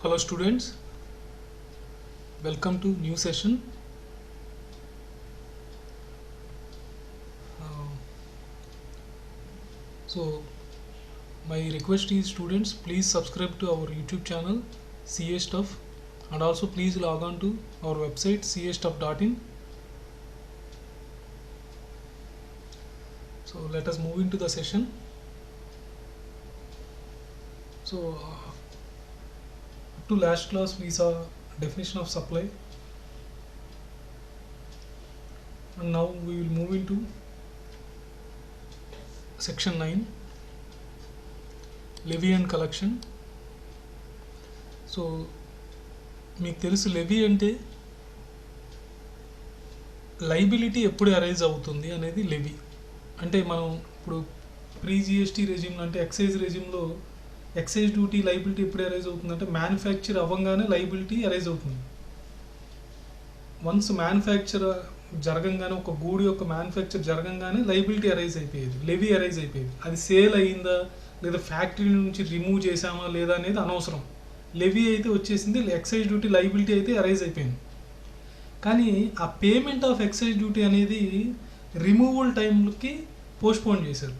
Hello students, welcome to new session. So my request is students, please subscribe to our YouTube channel CA Stuff, and also please log on to our website castuff.in. So let us move into the session. So up to last class we saw definition of supply, and now we will move into section 9, levy and collection. So మీకు తెలుసు levy అంటే liability ఎప్పుడు arise అవుతుంది అనేది levy అంటే. మనం ఇప్పుడు pre GST regime అంటే ఎక్సైజ్ రెజిమ్లో ఎక్సైజ్ డ్యూటీ లైబిలిటీ ఎప్పుడు అరైజ్ అవుతుందంటే మ్యానుఫ్యాక్చర్ అవ్వగానే లైబిలిటీ అరైజ్ అవుతుంది. వన్స్ మ్యానుఫ్యాక్చర్ జరగంగానే, ఒక గూడు యొక్క మ్యానుఫ్యాక్చర్ జరగంగానే లైబిలిటీ అరైజ్ అయిపోయేది, లెవీ అరైజ్ అయిపోయేది. అది సేల్ అయ్యిందా లేదా ఫ్యాక్టరీ నుంచి రిమూవ్ చేసామా లేదా అనేది అనవసరం. లెవీ అయితే వచ్చేసింది, ఎక్సైజ్ డ్యూటీ లైబిలిటీ అయితే అరైజ్ అయిపోయింది. కానీ ఆ పేమెంట్ ఆఫ్ ఎక్సైజ్ డ్యూటీ అనేది రిమూవల్ టైంకి పోస్ట్పోన్ చేశారు.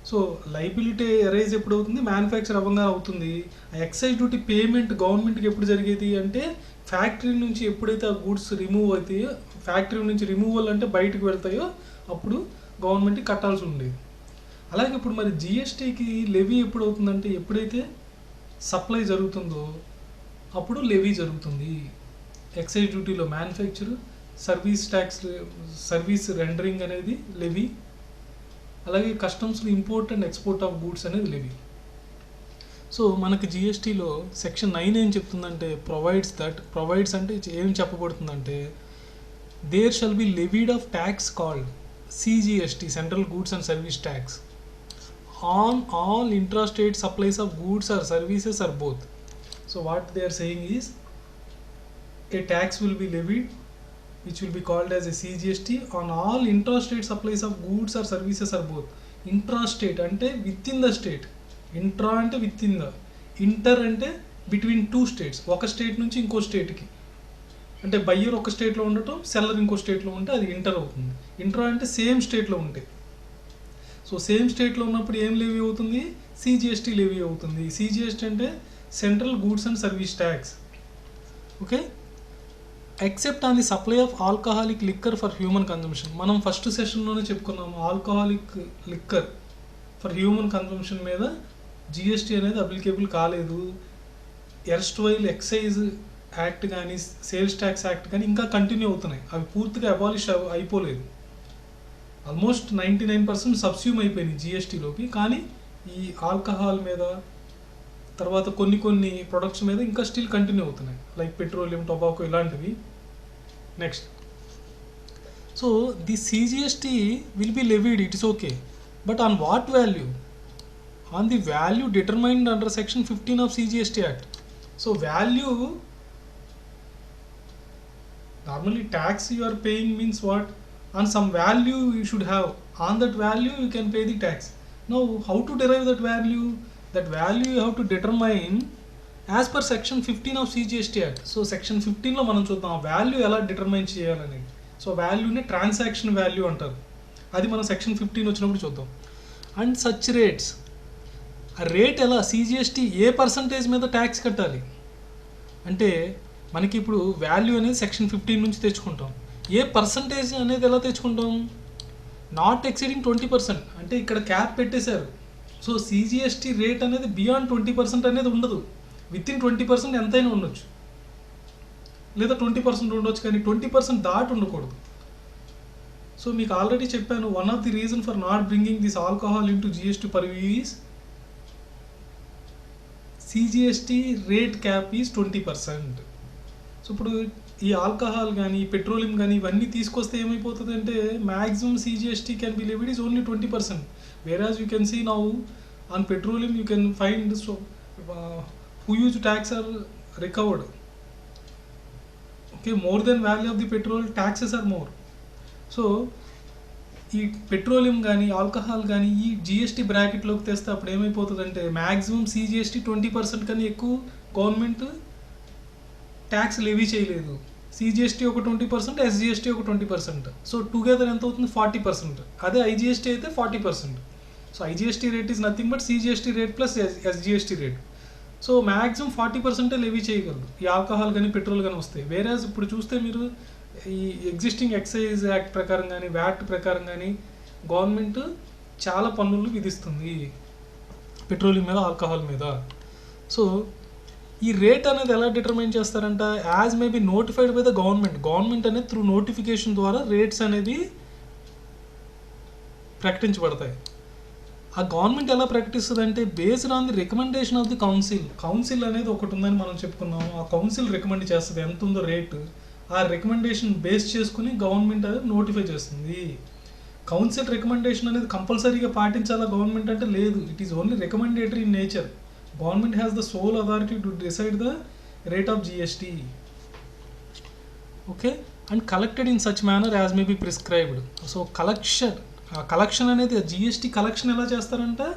సో లైబిలిటీ అరైజ్ ఎప్పుడు అవుతుంది? మ్యానుఫ్యాక్చర్ అవ్వగానే అవుతుంది. ఆ ఎక్సైజ్ డ్యూటీ పేమెంట్ గవర్నమెంట్కి ఎప్పుడు జరిగేది అంటే ఫ్యాక్టరీ నుంచి ఎప్పుడైతే ఆ గూడ్స్ రిమూవ్ అవుతాయో, ఫ్యాక్టరీ నుంచి రిమూవల్ అంటే బయటకు వెళ్తాయో అప్పుడు గవర్నమెంట్కి కట్టాల్సి ఉండేది. అలాగే ఇప్పుడు మరి జిఎస్టీకి లెవీ ఎప్పుడు అవుతుందంటే ఎప్పుడైతే సప్లై జరుగుతుందో అప్పుడు లెవీ జరుగుతుంది. ఎక్సైజ్ డ్యూటీలో manufacture, service tax, service rendering అనేది లెవీ. అలాగే కస్టమ్స్లో import and export of goods అనేది లెవీ. సో మనకి జిఎస్టీలో సెక్షన్ 9 ఏం చెప్తుందంటే ప్రొవైడ్స్ అంటే ఏం చెప్పబడుతుందంటే there shall be levied of tax called CGST, central goods and service tax, on all intrastate supplies of goods or services or both. So what they are saying is a tax will be levied which will be called as a CGST on all intrastate supplies of goods or services or both. Intrastate అంటే within the state, intra అంటే within the, inter అంటే between two states, ఒక state నుంచి ఇంకో స్టేట్కి. అంటే buyer ఒక స్టేట్లో ఉండటం, సెల్లర్ ఇంకో స్టేట్లో ఉంటే అది ఇంటర్ అవుతుంది. ఇంట్రా అంటే సేమ్ స్టేట్లో ఉంటాయి. సో సేమ్ స్టేట్లో ఉన్నప్పుడు ఏం లెవీ అవుతుంది? సిజిఎస్టీ లెవీ అవుతుంది. సిజిఎస్టీ అంటే central goods and service tax. Okay, except on the supply of alcoholic liquor for human consumption. మనం ఫస్ట్ సెషన్లోనే చెప్పుకున్నాము, alcoholic liquor for human consumption మీద జిఎస్టీ అనేది అప్లికేబుల్ కాలేదు. ఎర్స్ట్వైల్ ఎక్సైజ్ యాక్ట్ కానీ sales tax act కానీ ఇంకా continue అవుతున్నాయి, అవి పూర్తిగా అబాలిష్ అయిపోలేదు. ఆల్మోస్ట్ 99% సబ్స్యూమ్ అయిపోయింది జిఎస్టీలోకి. కానీ ఈ ఆల్కహాల్ మీద, తర్వాత కొన్ని ప్రొడక్ట్స్ మీద ఇంకా స్టిల్ కంటిన్యూ అవుతున్నాయి, లైక్ పెట్రోలియం, టొబాకో ఇలాంటివి. Next, so the CGST will be levied, it is okay, but on what value? On the value determined under section 15 of CGST act. So value, normally tax you are paying means what? On some value you should have, on that value you can pay the tax. Now how to derive that value? That value you have to determine as per section 15 of CGST Act. So section 15 లో మనం చూద్దాం ఆ value ఎలా determine చేయాలనేది. So వాల్యూని transaction value అంటారు, అది మనం సెక్షన్ 15 వచ్చినప్పుడు చూద్దాం. అండ్ సచ్ రేట్స్, ఆ రేట్ ఎలా, సిజిఎస్టీ ఏ పర్సంటేజ్ మీద ట్యాక్స్ కట్టాలి అంటే మనకి ఇప్పుడు వాల్యూ అనేది సెక్షన్ 15 నుంచి తెచ్చుకుంటాం. ఏ పర్సంటేజ్ అనేది ఎలా తెచ్చుకుంటాం? నాట్ ఎక్సీడింగ్ 20%, అంటే ఇక్కడ క్యాప్ పెట్టేశారు. సో సిజిఎస్టీ రేట్ అనేది బియాండ్ 20% అనేది ఉండదు, విత్ ఇన్ 20% ఎంతైనా ఉండొచ్చు, లేదా 20% ఉండొచ్చు, కానీ 20% దాటి ఉండకూడదు. సో మీకు ఆల్రెడీ చెప్పాను, one of the reason for not bringing this alcohol in to GST purview is CGST rate cap is 20%. So ఇప్పుడు ఈ ఆల్కహాల్ కానీ పెట్రోలియం కానీ ఇవన్నీ తీసుకొస్తే ఏమైపోతుంది అంటే maximum CGST can be levied is only 20%. Whereas you can see now on petroleum you can find huge tax are recovered. Okay, more than value of the petrol, taxes are more. So ఈ petroleum కానీ alcohol కానీ ఈ GST బ్రాకెట్లోకి తెస్తే అప్పుడు ఏమైపోతుందంటే maximum CGST 20% కన్నా ఎక్కువ government tax levy చేయలేదు. సిజిఎస్టీ ఒక 20%, ఎస్జిఎస్టీ ఒక 20%. సో టుగెదర్ ఎంత అవుతుంది? 40%. అదే ఐజిఎస్టీ అయితే 40%. So IGST rate is nothing but CGST rate plus SGST rate. So maximum 40% levy చేయగలరు ఈ ఆల్కహాల్ కానీ పెట్రోల్ కానీ వస్తాయి. వేరేజ్ ఇప్పుడు చూస్తే మీరు ఈ ఎగ్జిస్టింగ్ ఎక్సైజ్ యాక్ట్ ప్రకారం కానీ వ్యాట్ ప్రకారం కానీ గవర్నమెంట్ చాలా పన్నులు విధిస్తుంది పెట్రోలియం మీద, ఆల్కహాల్ మీద. సో ఈ రేట్ అనేది ఎలా డిటర్మైన్ చేస్తారంట? As may be notified by the government అనేది త్రూ నోటిఫికేషన్ ద్వారా రేట్స్ అనేది ప్రకటించబడతాయి. ఆ గవర్నమెంట్ ఎలా ప్రకటిస్తుంది అంటే based on the recommendation of the council అనేది ఒకటి ఉందని మనం చెప్పుకున్నాం. ఆ కౌన్సిల్ రికమెండ్ చేస్తుంది ఎంత ఉందో రేటు. ఆ రికమెండేషన్ బేస్ చేసుకుని గవర్నమెంట్ అనేది నోటిఫై చేస్తుంది. కౌన్సిల్ రికమెండేషన్ అనేది కంపల్సరీగా పాటించాలా గవర్నమెంట్ అంటే లేదు. It is only recommendatory in nature. Government has the sole authority to decide the rate of GST. Okay, and collected in such manner as may be prescribed. So collection అనేది GST collection ఎలా చేస్తారంటే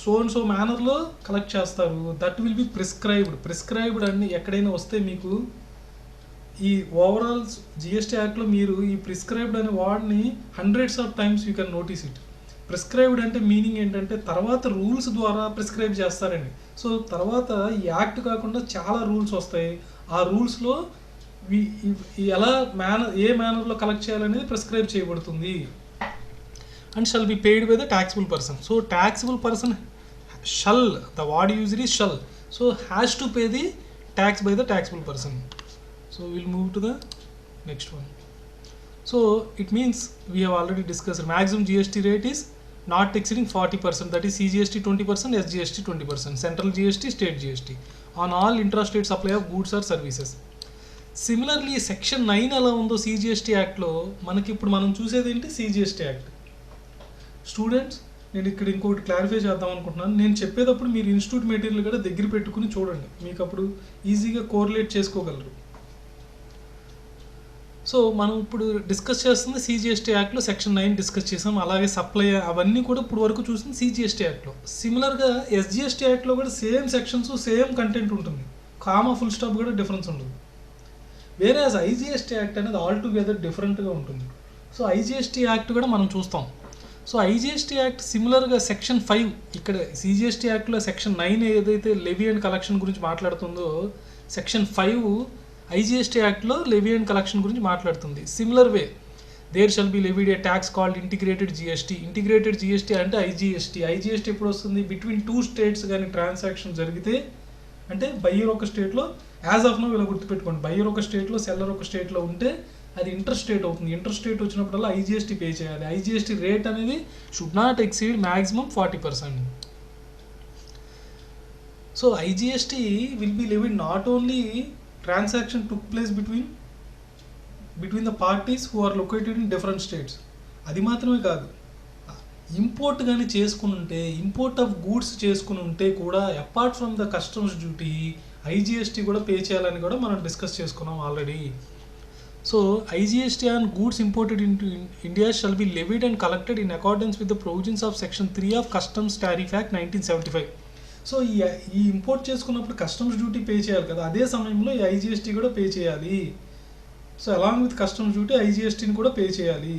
so and so మేనర్లో collect చేస్తారు. That will be prescribed అని ఎక్కడైనా వస్తే మీకు ఈ ఓవరాల్ జిఎస్టీ యాక్ట్లో మీరు ఈ ప్రిస్క్రైబ్డ్ అనే వర్డ్ని hundreds of times you can notice it. Prescribed అంటే మీనింగ్ ఏంటంటే తర్వాత రూల్స్ ద్వారా ప్రిస్క్రైబ్ చేస్తారండి. సో తర్వాత ఈ యాక్ట్ కాకుండా చాలా రూల్స్ వస్తాయి. ఆ రూల్స్లో ఎలా ఏ మేనర్లో కలెక్ట్ చేయాలనేది ప్రిస్క్రైబ్ చేయబడుతుంది. And shall be paid by the taxable person. So taxable person shall, the word used is shall. So has to pay the tax by the taxable person. So we'll move to the next one. So it means we have already discussed maximum GST rate is not exceeding 40%, that is CGST 20%, SGST 20%, central GST, state GST on all intrastate supply of goods or services. Similarly section 9 ఎలా ఉందో CGST యాక్ట్లో మనకి ఇప్పుడు మనం చూసేది ఏంటి? CGST act. Students నేను ఇక్కడ ఇంకొకటి క్లారిఫై చేద్దాం అనుకుంటున్నాను. నేను చెప్పేటప్పుడు మీరు ఇన్స్టిట్యూట్ మెటీరియల్ కూడా దగ్గర పెట్టుకుని చూడండి, మీకు అప్పుడు ఈజీగా కోరిలేట్ చేసుకోగలరు. సో మనం ఇప్పుడు డిస్కస్ చేస్తుంది సిజిఎస్టీ యాక్ట్లో సెక్షన్ 9 డిస్కస్ చేసాం. అలాగే సప్లై అవన్నీ కూడా ఇప్పుడు వరకు చూసింది సిజిఎస్టీ యాక్ట్లో. సిమిలర్గా ఎస్జిఎస్టీ యాక్ట్లో కూడా సేమ్ సెక్షన్స్, సేమ్ కంటెంట్ ఉంటుంది. కామా ఫుల్ స్టాప్ కూడా డిఫరెన్స్ ఉంటుంది. వేరే ఐజిఎస్టీ యాక్ట్ అనేది ఆల్ టుగెదర్ డిఫరెంట్గా ఉంటుంది. సో ఐజిఎస్టీ యాక్ట్ కూడా మనం చూస్తాం. సో ఐజిఎస్టీ యాక్ట్ సిమిలర్గా సెక్షన్ 5, ఇక్కడ సిజిఎస్టీ యాక్ట్లో సెక్షన్ 9 ఏదైతే లెవీ అండ్ కలెక్షన్ గురించి మాట్లాడుతుందో, సెక్షన్ 5 ఐజిఎస్టీ యాక్ట్లో లెవీ అండ్ కలెక్షన్ గురించి మాట్లాడుతుంది. Similar way there shall be levied a tax called integrated GST. Integrated GST అంటే ఐజిఎస్టీ ఎప్పుడు వస్తుంది? బిట్వీన్ 2 స్టేట్స్ కానీ ట్రాన్సాక్షన్ జరిగితే, అంటే బయ్యర్ ఒక స్టేట్లో, యాజ్ ఆఫ్ నో ఇలా గుర్తుపెట్టుకోండి, బయ్యర్ ఒక స్టేట్లో సెల్లర్ ఒక స్టేట్లో ఉంటే అది ఇంటర్ స్టేట్ అవుతుంది. ఇంటర్ స్టేట్ వచ్చినప్పుడల్లా ఐజిఎస్టీ పే చేయాలి. ఐజిఎస్టీ రేట్ అనేది should not exceed maximum 40%. So IGST will be levied not only transaction took place between the parties who are located in different states. అది మాత్రమే కాదు, import కానీ చేసుకుని ఉంటే, ఇంపోర్ట్ ఆఫ్ గూడ్స్ చేసుకుని ఉంటే కూడా apart from the customs duty IGST కూడా పే చేయాలని కూడా మనం డిస్కస్ చేసుకున్నాం already. So IGST on goods imported into India shall be levied and collected in accordance with the provisions of section 3 of customs tariff act 1975. So ఈ import చేసుకున్నప్పుడు customs duty pay చేయాలి కదా, అదే సమయంలో ఈ IGST కూడా pay చేయాలి. So along with customs duty ఐజిఎస్టీని కూడా పే చేయాలి.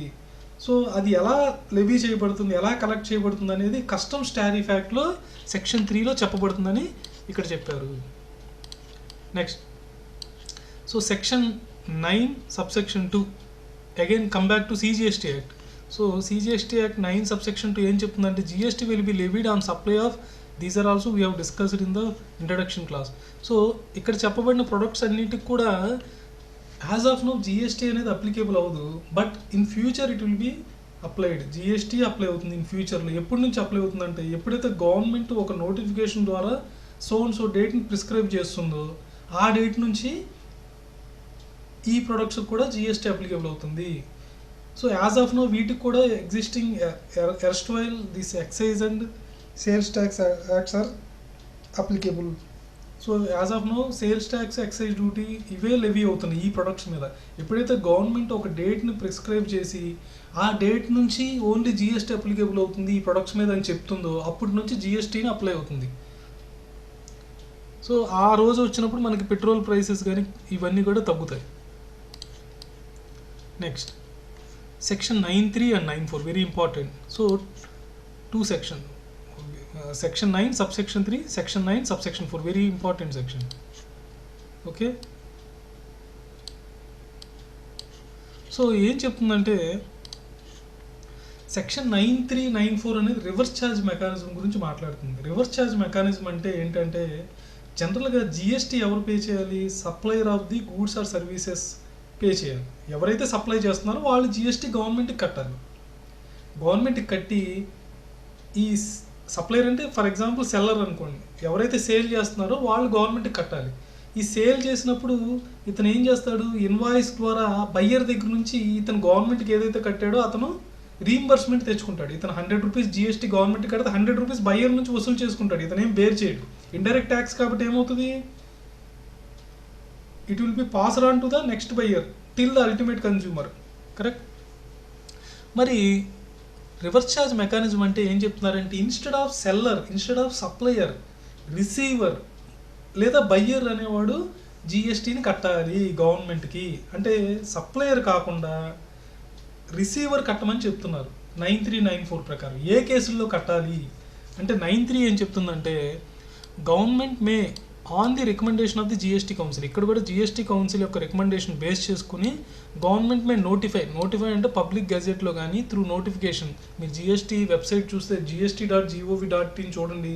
సో అది ఎలా లెవీ చేయబడుతుంది, ఎలా కలెక్ట్ చేయబడుతుంది అనేది కస్టమ్స్ టారిఫ్ యాక్ట్లో సెక్షన్ 3లో చెప్పబడుతుందని ఇక్కడ చెప్పారు. Next, so section 9 subsection 2 again come back to CGST act. So CGST act 9 subsection 2 ఏం చెప్తుందంటే GST will be levied on supply of, these are also we have discussed in the introduction class. So ఇక్కడ చెప్పబడిన products అన్నిటికి కూడా as of now GST అనేది applicable అవ్వదు, but in future it will be applied. GST apply అవుతుంది in ఫ్యూచర్లో. ఎప్పటి నుంచి అప్లై అవుతుందంటే ఎప్పుడైతే గవర్నమెంట్ ఒక నోటిఫికేషన్ ద్వారా సో అండ్ సో డేట్ని ప్రిస్క్రైబ్ చేస్తుందో ఆ డేట్ నుంచి ఈ ప్రొడక్ట్స్ కూడా జిఎస్టీ అప్లికేబుల్ అవుతుంది. సో యాజ్ ఆఫ్ నో వీటికి కూడా existing erstwhile this excise and sales tax acts are applicable. So as of now sales tax, excise duty ఇవే లెవీ అవుతున్నాయి ఈ ప్రొడక్ట్స్ మీద. ఎప్పుడైతే గవర్నమెంట్ ఒక డేట్ని ప్రిస్క్రైబ్ చేసి ఆ డేట్ నుంచి ఓన్లీ జిఎస్టీ అప్లికేబుల్ అవుతుంది ఈ ప్రొడక్ట్స్ మీద అని చెప్తుందో అప్పటి నుంచి జిఎస్టీని అప్లై అవుతుంది. సో ఆ రోజు వచ్చినప్పుడు మనకి పెట్రోల్ ప్రైసెస్ కానీ ఇవన్నీ కూడా తగ్గుతాయి. Next section 9(3) and 9(4) very important. So 2 section, section 9 subsection 3, section 9 subsection 4 very important section. Okay, so ఏం చెప్తుందంటే సెక్షన్ 9(3), 9(4) అనేది రివర్స్ ఛార్జ్ మెకానిజం గురించి మాట్లాడుతుంది. రివర్స్ ఛార్జ్ మెకానిజం అంటే ఏంటంటే జనరల్గా జిఎస్టీ ఎవరు పే చేయాలి? Supplier of the goods or services pay చేయాలి. ఎవరైతే సప్లై చేస్తున్నారో వాళ్ళు జిఎస్టీ గవర్నమెంట్కి కట్టాలి. గవర్నమెంట్కి కట్టి ఈ సప్లయర్ అంటే ఫర్ ఎగ్జాంపుల్ సెల్లర్ అనుకోండి, ఎవరైతే సేల్ చేస్తున్నారో వాళ్ళు గవర్నమెంట్కి కట్టాలి. ఈ సేల్ చేసినప్పుడు ఇతను ఏం చేస్తాడు? ఇన్వాయిస్ ద్వారా బయ్యర్ దగ్గర నుంచి ఇతను గవర్నమెంట్కి ఏదైతే కట్టాడో అతను రీయింబర్స్మెంట్ తెచ్చుకుంటాడు. ఇతను 100 రూపీస్ జిఎస్టీ గవర్నమెంట్ కడితే 100 రూపీస్ బయ్యర్ నుంచి వసూలు చేసుకుంటాడు. ఇతను ఏం బేర్ చేయడు. ఇండైరెక్ట్ ట్యాక్స్ కాబట్టి ఏమవుతుంది? It will be passed on to the next buyer till the ultimate consumer. Correct. మరి రివర్స్ ఛార్జ్ మెకానిజం అంటే ఏం చెప్తున్నారంటే instead of seller, instead of supplier, receiver లేదా బయ్యర్ అనేవాడు జిఎస్టీని కట్టాలి గవర్నమెంట్కి. అంటే సప్లయర్ కాకుండా రిసీవర్ కట్టమని చెప్తున్నారు 9(3), 9(4) ప్రకారం. ఏ కేసుల్లో కట్టాలి అంటే 9(3) ఏం చెప్తుందంటే government May on the recommendation of the GST council. ఇక్కడ కూడా జిఎస్టీ కౌన్సిల్ యొక్క రికమెండేషన్ బేస్ చేసుకుని గవర్నమెంట్ మే నోటిఫై అంటే పబ్లిక్ గెజెట్లో కానీ త్రూ నోటిఫికేషన్. మీరు జిఎస్టీ వెబ్సైట్ చూస్తే gst.gov.in చూడండి,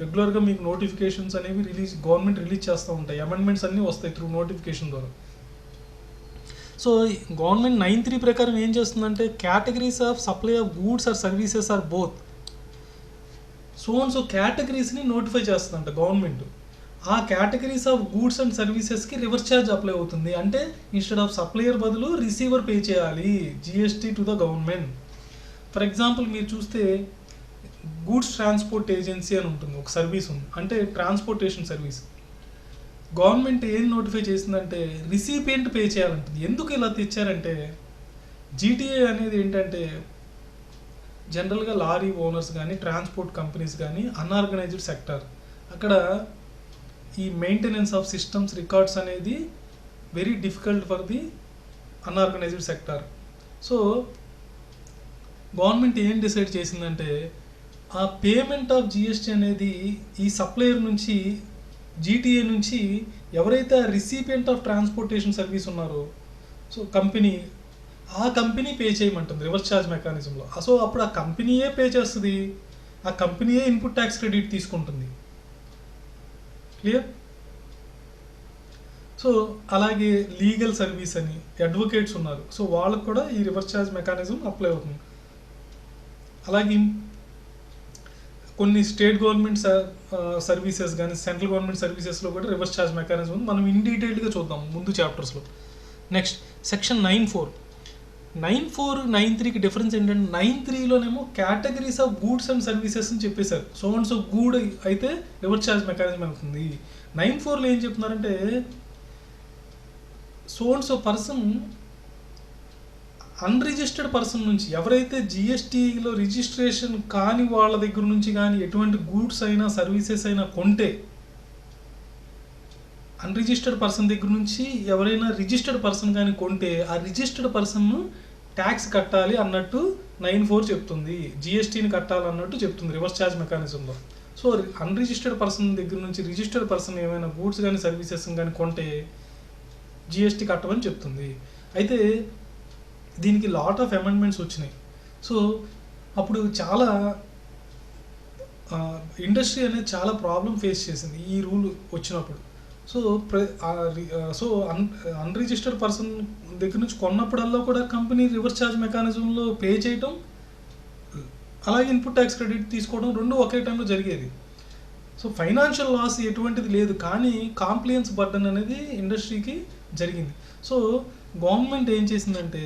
రెగ్యులర్గా మీకు నోటిఫికేషన్స్ అనేవి గవర్నమెంట్ రిలీజ్ చేస్తూ ఉంటాయి. అమెండ్మెంట్స్ అన్నీ వస్తాయి త్రూ నోటిఫికేషన్ ద్వారా. సో గవర్నమెంట్ 9(3) ప్రకారం ఏం చేస్తుందంటే categories of supply of goods or services or both so కేటగిరీస్ని నోటిఫై చేస్తుందంట గవర్నమెంట్. ఆ కేటగిరీస్ ఆఫ్ గూడ్స్ అండ్ సర్వీసెస్కి రివర్స్ ఛార్జ్ అప్లై అవుతుంది. అంటే ఇన్స్టెడ్ ఆఫ్ సప్లయర్ బదులు రిసీవర్ పే చేయాలి GST to the government. For example మీరు చూస్తే గూడ్స్ ట్రాన్స్పోర్ట్ ఏజెన్సీ అని ఉంటుంది, ఒక సర్వీస్ ఉంది, అంటే ట్రాన్స్పోర్టేషన్ సర్వీస్. గవర్నమెంట్ ఏం నోటిఫై చేసిందంటే రిసిపియంట్ పే చేయాలంటుంది. ఎందుకు ఇలా తెచ్చారంటే జీటీఏ అనేది ఏంటంటే జనరల్గా లారీ ఓనర్స్ కానీ ట్రాన్స్పోర్ట్ కంపెనీస్ కానీ అన్ఆర్గనైజ్డ్ సెక్టర్, అక్కడ ఈ మెయింటెనెన్స్ ఆఫ్ సిస్టమ్స్ రికార్డ్స్ అనేది very difficult for the unorganised sector. So government ఏం డిసైడ్ చేసిందంటే ఆ పేమెంట్ ఆఫ్ జిఎస్టీ అనేది ఈ సప్లయర్ నుంచి జీటీఏ నుంచి ఎవరైతే రిసిపియంట్ ఆఫ్ ట్రాన్స్పోర్టేషన్ సర్వీస్ ఉన్నారో సో కంపెనీ, ఆ కంపెనీ పే చేయమంటుంది రివర్స్ ఛార్జ్ మెకానిజంలో. సో అప్పుడు ఆ కంపెనీయే పే చేస్తుంది, ఆ కంపెనీయే ఇన్పుట్ ట్యాక్స్ క్రెడిట్ తీసుకుంటుంది. క్లియర్. సో అలాగే లీగల్ సర్వీస్ అని అడ్వకేట్స్ ఉన్నారు, సో వాళ్ళకు కూడా ఈ రివర్స్ ఛార్జ్ మెకానిజం అప్లై అవుతుంది. అలాగే కొన్ని స్టేట్ గవర్నమెంట్ సర్వీసెస్ కానీ సెంట్రల్ గవర్నమెంట్ సర్వీసెస్లో కూడా రివర్స్ ఛార్జ్ మెకానిజం మనం ఇన్ డీటెయిల్డ్గా చూద్దాం ముందు చాప్టర్స్లో. Next section 9(4). 9(4), 9(3కి డిఫరెన్స్ ఏంటంటే 9(3)లోనేమో categories of goods and services అని చెప్పేశారు. సో గూడ్ అయితే రివర్స్ ఛార్జ్ మెకానిజం అవుతుంది. 9(4)లో ఏం చెప్తున్నారంటే సో పర్సన్ అన్రిజిస్టర్డ్ పర్సన్ నుంచి ఎవరైతే జిఎస్టీలో రిజిస్ట్రేషన్ కాని వాళ్ళ దగ్గర నుంచి కానీ ఎటువంటి గూడ్స్ అయినా సర్వీసెస్ అయినా కొంటే, అన్రిజిస్టర్డ్ పర్సన్ దగ్గర నుంచి ఎవరైనా రిజిస్టర్డ్ పర్సన్ కానీ కొంటే ఆ రిజిస్టర్డ్ పర్సన్ను ట్యాక్స్ కట్టాలి అన్నట్టు 9(4) చెప్తుంది. జిఎస్టీని కట్టాలన్నట్టు చెప్తుంది రివర్స్ ఛార్జ్ మెకానిజంలో. సో అన్రిజిస్టర్డ్ పర్సన్ దగ్గర నుంచి రిజిస్టర్డ్ పర్సన్ ఏమైనా గూడ్స్ కానీ సర్వీసెస్ కానీ కొంటే జిఎస్టీ కట్టమని చెప్తుంది. అయితే దీనికి లాట్ ఆఫ్ అమెండ్మెంట్స్ వచ్చినాయి. సో అప్పుడు చాలా ఇండస్ట్రీ అనేది చాలా ప్రాబ్లం ఫేస్ చేసింది ఈ రూల్ వచ్చినప్పుడు. సో అన్రిజిస్టర్డ్ పర్సన్ దగ్గర నుంచి కొన్నప్పుడల్లా కూడా కంపెనీ రివర్స్ ఛార్జ్ మెకానిజంలో పే చేయటం, అలాగే ఇన్పుట్ ట్యాక్స్ క్రెడిట్ తీసుకోవడం రెండు ఒకే టైంలో జరిగేది. సో ఫైనాన్షియల్ లాస్ ఎటువంటిది లేదు, కానీ కాంప్లియన్స్ బర్డన్ అనేది ఇండస్ట్రీకి జరిగింది. సో గవర్నమెంట్ ఏం చేసిందంటే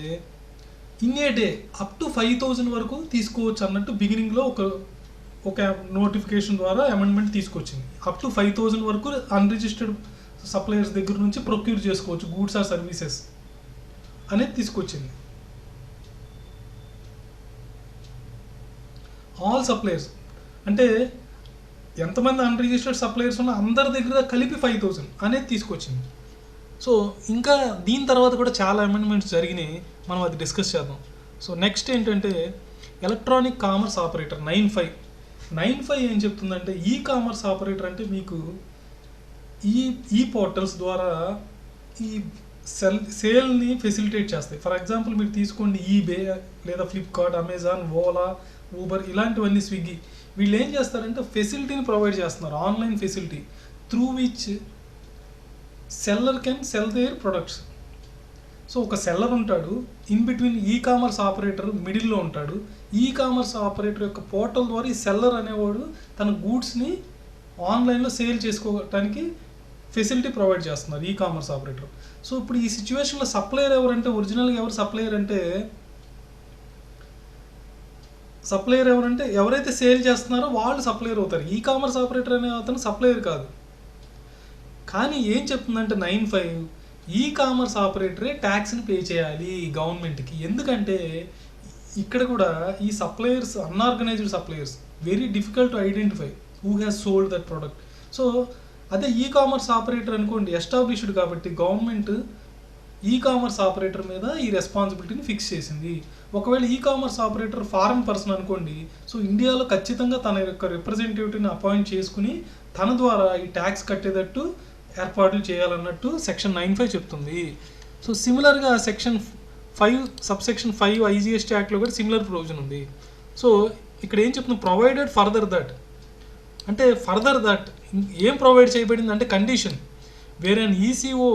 in a day up to 5,000 వరకు తీసుకోవచ్చు అన్నట్టు బిగినింగ్లో ఒక ఒక నోటిఫికేషన్ ద్వారా అమెండ్మెంట్ తీసుకొచ్చింది. అప్ టు 5,000 వరకు అన్రిజిస్టర్డ్ సప్లయర్స్ దగ్గర నుంచి ప్రొక్యూర్ చేసుకోవచ్చు గూడ్స్ ఆర్ సర్వీసెస్ అనేది తీసుకొచ్చింది. ఆల్ సప్లయర్స్ అంటే ఎంతమంది అన్రిజిస్టర్డ్ సప్లయర్స్ ఉన్నా అందరి దగ్గర కలిపి 5,000 అనేది తీసుకొచ్చింది. సో ఇంకా దీని తర్వాత కూడా చాలా అమెండ్మెంట్స్ జరిగినాయి, మనం అది డిస్కస్ చేద్దాం. సో నెక్స్ట్ ఏంటంటే ఎలక్ట్రానిక్ కామర్స్ ఆపరేటర్ 9(5) ఏం చెప్తుందంటే ఈ కామర్స్ ఆపరేటర్ అంటే మీకు ఈ పోర్టల్స్ ద్వారా ఈ సేల్ని ఫెసిలిటేట్ చేస్తాయి. ఫర్ ఎగ్జాంపుల్ మీరు తీసుకోండి ఈబే లేదా ఫ్లిప్కార్ట్, అమెజాన్, ఓలా, ఊబర్ ఇలాంటివన్నీ, స్విగ్గీ, వీళ్ళు ఏం చేస్తారంటే ఫెసిలిటీని ప్రొవైడ్ చేస్తున్నారు, online facility through which seller can sell their products. So ఒక సెల్లర్ ఉంటాడు, in between e commerce operator మిడిల్లో ఉంటాడు. ఈ కామర్స్ ఆపరేటర్ యొక్క పోర్టల్ ద్వారా ఈ సెల్లర్ అనేవాడు తన గూడ్స్ని ఆన్లైన్లో సేల్ చేసుకోవడానికి ఫెసిలిటీ ప్రొవైడ్ చేస్తున్నారు ఈ కామర్స్ ఆపరేటర్. సో ఇప్పుడు ఈ సిచ్యువేషన్లో సప్లయర్ ఎవరంటే, ఒరిజినల్గా ఎవరు సప్లయర్ అంటే, ఎవరైతే సేల్ చేస్తున్నారో వాళ్ళు సప్లయర్ అవుతారు. ఈ కామర్స్ ఆపరేటర్ అనే అతను సప్లయర్ కాదు. కానీ ఏం చెప్తుందంటే 9(5) ఈ కామర్స్ ఆపరేటరే ట్యాక్స్ని పే చేయాలి గవర్నమెంట్కి. ఎందుకంటే ఇక్కడ కూడా ఈ suppliers, unorganised suppliers, very difficult to identify who has sold that product. So అదే ఈ కామర్స్ ఆపరేటర్ అనుకోండి, ఎస్టాబ్లిష్డ్ కాబట్టి గవర్నమెంట్ ఈ కామర్స్ ఆపరేటర్ మీద ఈ రెస్పాన్సిబిలిటీని ఫిక్స్ చేసింది. ఒకవేళ e commerce operator foreign person అనుకోండి, సో ఇండియాలో ఖచ్చితంగా తన యొక్క రిప్రజెంటేటివ్ని అపాయింట్ చేసుకుని తన ద్వారా ఈ ట్యాక్స్ కట్టేటట్టు ఏర్పాట్లు చేయాలన్నట్టు సెక్షన్ 9(5) చెప్తుంది. సో సిమిలర్గా సెక్షన్ 5 సబ్సెక్షన్ 5 IGST యాక్ట్లో కూడా సిమిలర్ ప్రొవిజన్ ఉంది. సో ఇక్కడ ఏం చెప్తుంది, ప్రొవైడెడ్ ఫర్దర్ దట్ అంటే ఫర్దర్ దట్ ఏం ప్రొవైడ్ చేయబడింది అంటే condition where an ECO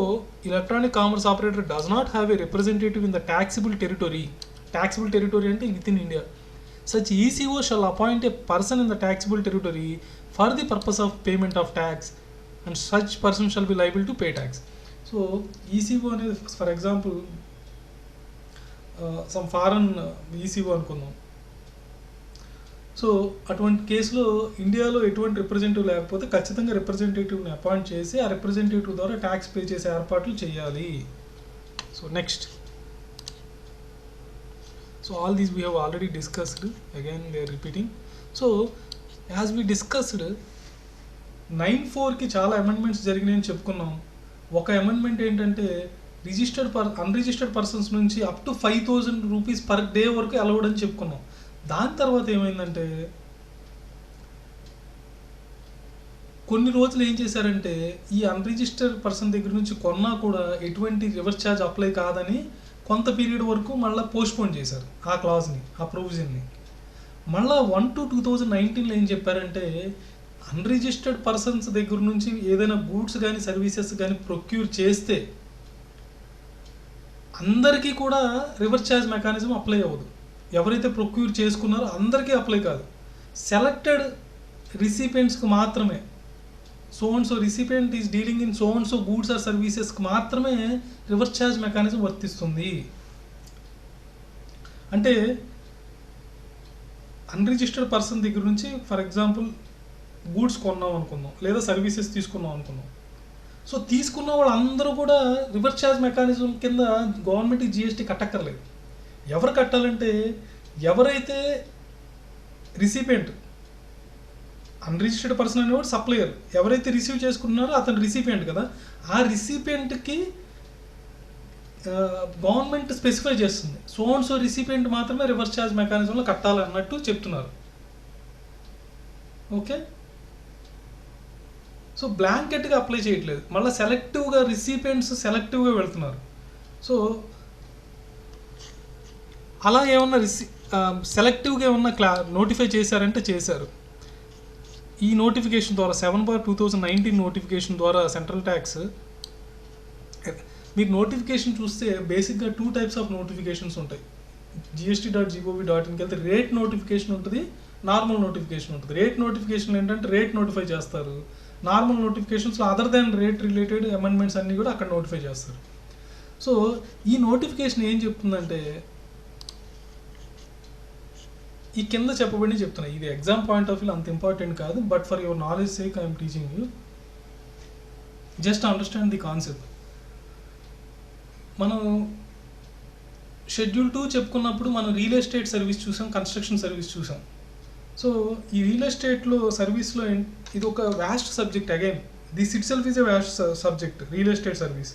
electronic commerce operator does not have a representative in the taxable territory అంటే within India. Such ECO shall appoint a person in the taxable territory for the purpose of payment of tax and such person shall be liable to pay tax. So ECO అనేది for example some foreign ECO అనుకుందాం. So అటువంటి కేసులో ఇండియాలో ఎటువంటి representative లేకపోతే ఖచ్చితంగా రిప్రజెంటేటివ్ని appoint చేసి ఆ రిప్రజెంటేటివ్ ద్వారా ట్యాక్స్ పే చేసే ఏర్పాట్లు చేయాలి. So next, so all these we have already discussed, again they are repeating. So as we discussed 9(4)కి చాలా అమెండ్మెంట్స్ జరిగినాయని చెప్పుకున్నాం. ఒక అమెండ్మెంట్ ఏంటంటే అన్రిజిస్టర్డ్ పర్సన్స్ నుంచి up to 5,000 rupees per day వరకు అలౌడ్ అని చెప్పుకున్నాం. దాని తర్వాత ఏమైందంటే కొన్ని రోజులు ఏం చేశారంటే ఈ అన్రిజిస్టర్డ్ పర్సన్ దగ్గర నుంచి కొన్నా కూడా ఎటువంటి రివర్స్ ఛార్జ్ అప్లై కాదని కొంత పీరియడ్ వరకు మళ్ళీ పోస్ట్పోన్ చేశారు ఆ క్లాజ్ని, ఆ ప్రొవిజన్ని. మళ్ళీ 1/2/2019లో ఏం చెప్పారంటే అన్రిజిస్టర్డ్ పర్సన్స్ దగ్గర నుంచి ఏదైనా గూడ్స్ కానీ సర్వీసెస్ కానీ ప్రొక్యూర్ చేస్తే అందరికీ కూడా రివర్స్ ఛార్జ్ మెకానిజం అప్లై అవ్వదు. ఎవరైతే ప్రొక్యూర్ చేసుకున్నారో అందరికీ అప్లై కాదు, సెలెక్టెడ్ రిసిపియెంట్స్కి మాత్రమే. So and so recipient is dealing in so and so goods or సర్వీసెస్కి మాత్రమే రివర్స్ ఛార్జ్ మెకానిజం వర్తిస్తుంది. అంటే అన్రిజిస్టర్డ్ పర్సన్ దగ్గర నుంచి ఫర్ ఎగ్జాంపుల్ గూడ్స్ కొన్నాం అనుకుందాం, లేదా సర్వీసెస్ తీసుకున్నాం అనుకుందాం. సో తీసుకున్న వాళ్ళందరూ కూడా రివర్స్ ఛార్జ్ మెకానిజం కింద గవర్నమెంట్కి GST కట్టక్కర్లేదు. ఎవరు కట్టాలంటే ఎవరైతే రిసిపియంట్, అన్రిజిస్టర్డ్ పర్సన్ అనేవాడు సప్లయర్, ఎవరైతే రిసీవ్ చేసుకున్నారో అతను రిసిపియంట్ కదా, ఆ రిసిపియంట్కి గవర్నమెంట్ స్పెసిఫై చేస్తుంది సో అండ్ సో రిసిపియంట్ మాత్రమే రివర్స్ ఛార్జ్ మెకానిజంలో కట్టాలి అన్నట్టు చెప్తున్నారు. ఓకే, సో బ్లాంకెట్గా అప్లై చేయట్లేదు, మళ్ళీ సెలెక్టివ్గా రిసిపియంట్స్ సెలెక్టివ్గా వెళ్తున్నారు. సో అలా ఏమన్నా సెలెక్టివ్గా ఏమన్నా నోటిఫై చేశారంటే చేశారు. ఈ నోటిఫికేషన్ ద్వారా 7/2019 నోటిఫికేషన్ ద్వారా సెంట్రల్ ట్యాక్స్, మీరు నోటిఫికేషన్ చూస్తే బేసిక్గా 2 టైప్స్ ఆఫ్ నోటిఫికేషన్స్ ఉంటాయి. gst.gov.inకి వెళ్తే రేట్ నోటిఫికేషన్ ఉంటుంది, నార్మల్ నోటిఫికేషన్ ఉంటుంది. రేట్ నోటిఫికేషన్ ఏంటంటే రేట్ నోటిఫై చేస్తారు, నార్మల్ నోటిఫికేషన్స్లో other than rate related amendments అన్నీ కూడా అక్కడ నోటిఫై చేస్తారు. సో ఈ నోటిఫికేషన్ ఏం చెప్తుందంటే ఈ కింద చెప్పబడి చెప్తున్నా, ఇది ఎగ్జామ్ పాయింట్ ఆఫ్ వ్యూ అంత ఇంపార్టెంట్ కాదు, but for your knowledge sake I'm teaching you, just understand the concept. మనం షెడ్యూల్ 2 చెప్పుకున్నప్పుడు మనం రియల్ ఎస్టేట్ సర్వీస్ చూసాం, కన్స్ట్రక్షన్ సర్వీస్ చూసాం. సో ఈ రియల్ ఎస్టేట్లో సర్వీస్లో ఇది ఒక vast subject. Again this it self is a vast subject, real estate service.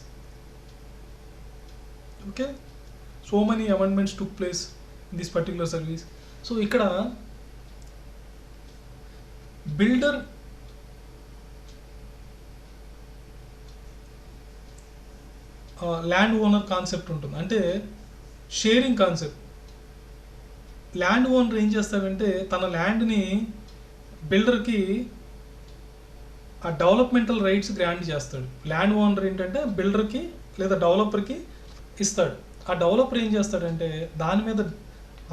Okay, so many amendments took place in this particular service. So ఇక్కడ builder land owner concept ఉంటుంది, అంటే sharing concept. Land owner ఏం చేస్తాడంటే తన ల్యాండ్ని బిల్డర్కి ఆ developmental rights grant చేస్తాడు. Land owner ఏంటంటే బిల్డర్కి లేదా డెవలపర్కి ఇస్తాడు. ఆ డెవలపర్ ఏం చేస్తాడంటే దాని మీద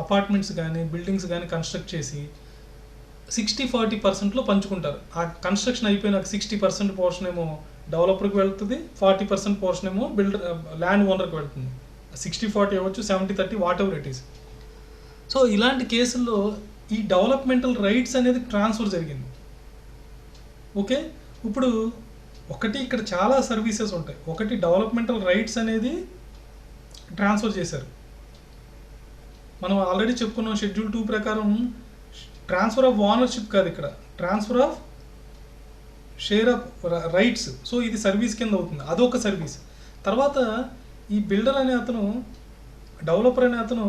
అపార్ట్మెంట్స్ కానీ బిల్డింగ్స్ కానీ కన్స్ట్రక్ట్ చేసి 60-40% పంచుకుంటారు. ఆ కన్స్ట్రక్షన్ అయిపోయినాక 60% పోర్షన్ ఏమో డెవలపర్కి వెళ్తుంది, 40% పోర్షన్ ఏమో బిల్డర్ ల్యాండ్ ఓనర్కి వెళ్తుంది. 60-40 అవ్వచ్చు, 70-30, what ever it is. So ఇలాంటి కేసుల్లో ఈ డెవలప్మెంటల్ రైట్స్ అనేది ట్రాన్స్ఫర్ జరిగింది. ఓకే, ఇప్పుడు ఒకటి ఇక్కడ చాలా సర్వీసెస్ ఉంటాయి. ఒకటి డెవలప్మెంటల్ రైట్స్ అనేది ట్రాన్స్ఫర్ చేశారు. మనం ఆల్రెడీ చెప్పుకున్నాం షెడ్యూల్ 2 ప్రకారం ట్రాన్స్ఫర్ ఆఫ్ ఓనర్షిప్ కాదు, ఇక్కడ transfer of share of rights. So ఇది సర్వీస్ కింద అవుతుంది, అదొక సర్వీస్. తర్వాత ఈ బిల్డర్ అనే అతను, డెవలపర్ అనే అతను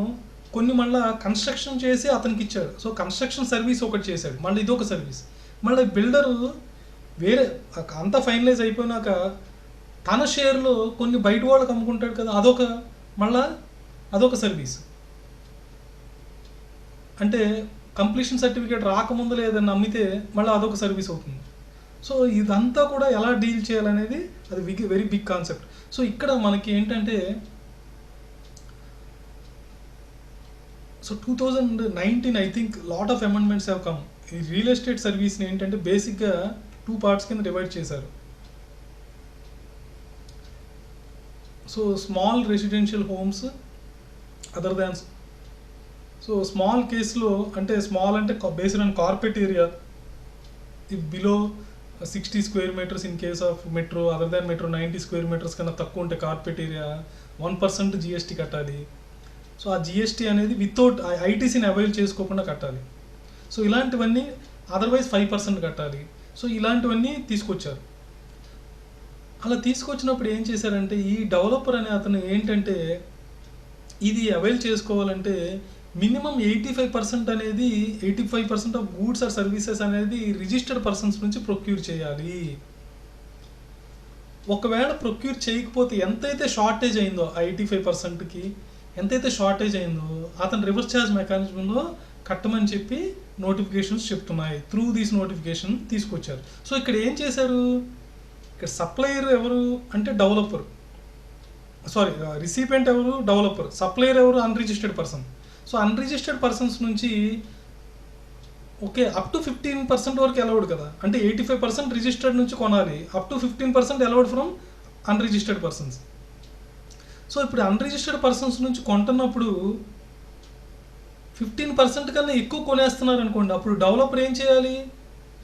కొన్ని మళ్ళీ కన్స్ట్రక్షన్ చేసి అతనికి ఇచ్చాడు. సో కన్స్ట్రక్షన్ సర్వీస్ ఒకటి చేశాడు, మళ్ళీ ఇదొక సర్వీస్. మళ్ళీ బిల్డరు వేరే అంతా ఫైనలైజ్ అయిపోయినాక తన షేర్లో కొన్ని బయట వాళ్ళకి అమ్ముకుంటాడు కదా, అదొక సర్వీస్. అంటే కంప్లీషన్ సర్టిఫికేట్ రాకముందు లేదని అమ్మితే మళ్ళీ అదొక సర్వీస్ అవుతుంది. సో ఇదంతా కూడా ఎలా డీల్ చేయాలనేది అది వెరీ బిగ్ కాన్సెప్ట్. సో ఇక్కడ మనకి ఏంటంటే so 2019 I think lot of amendments have come. ఈ రియల్ ఎస్టేట్ సర్వీస్ని ఏంటంటే బేసిక్గా 2 పార్ట్స్ కింద డివైడ్ చేశారు. So small residential homes other than, so small కేసులో అంటే స్మాల్ అంటే based on carpet area below 60 square meters in case of metro, other than metro 90 square meters కన్నా తక్కువ ఉంటే కార్పెట్ ఏరియా 1% GST కట్టాలి. సో ఆ GST అనేది వితౌట్ ఐటీసీని అవైల్ చేసుకోకుండా కట్టాలి. సో ఇలాంటివన్నీ అదర్వైజ్ 5% కట్టాలి. సో ఇలాంటివన్నీ తీసుకొచ్చారు. అలా తీసుకొచ్చినప్పుడు ఏం చేశారంటే ఈ డెవలపర్ అనే అతను ఏంటంటే ఇది అవైల్ చేసుకోవాలంటే మినిమం 85% అనేది 85% ఆఫ్ గూడ్స్ ఆర్ సర్వీసెస్ అనేది రిజిస్టర్డ్ పర్సన్స్ నుంచి ప్రొక్యూర్ చేయాలి. ఒకవేళ ప్రొక్యూర్ చేయకపోతే ఎంతైతే షార్టేజ్ అయిందో 85%కి ఎంతైతే షార్టేజ్ అయిందో అతను రివర్స్ ఛార్జ్ మెకానిజంలో కట్టమని చెప్పి నోటిఫికేషన్స్ చెప్తున్నాయి. త్రూ దీస్ నోటిఫికేషన్ తీసుకొచ్చారు. సో ఇక్కడ ఏం చేశారు, ఇక్కడ సప్లయర్ ఎవరు అంటే డెవలపర్, సారీ రిసిపియంట్ ఎవరు డెవలపర్, సప్లయర్ ఎవరు unregistered person. So unregistered persons నుంచి ఓకే అప్ టు 15% వరకు అలౌడ్ కదా, అంటే 85% రిజిస్టర్డ్ నుంచి కొనాలి, up to 15% allowed from unregistered persons. So ఇప్పుడు అన్రిజిస్టర్డ్ పర్సన్స్ నుంచి కొంటున్నప్పుడు 15% కన్నా ఎక్కువ కొనేస్తున్నారు అనుకోండి, అప్పుడు డెవలపర్ ఏం చేయాలి,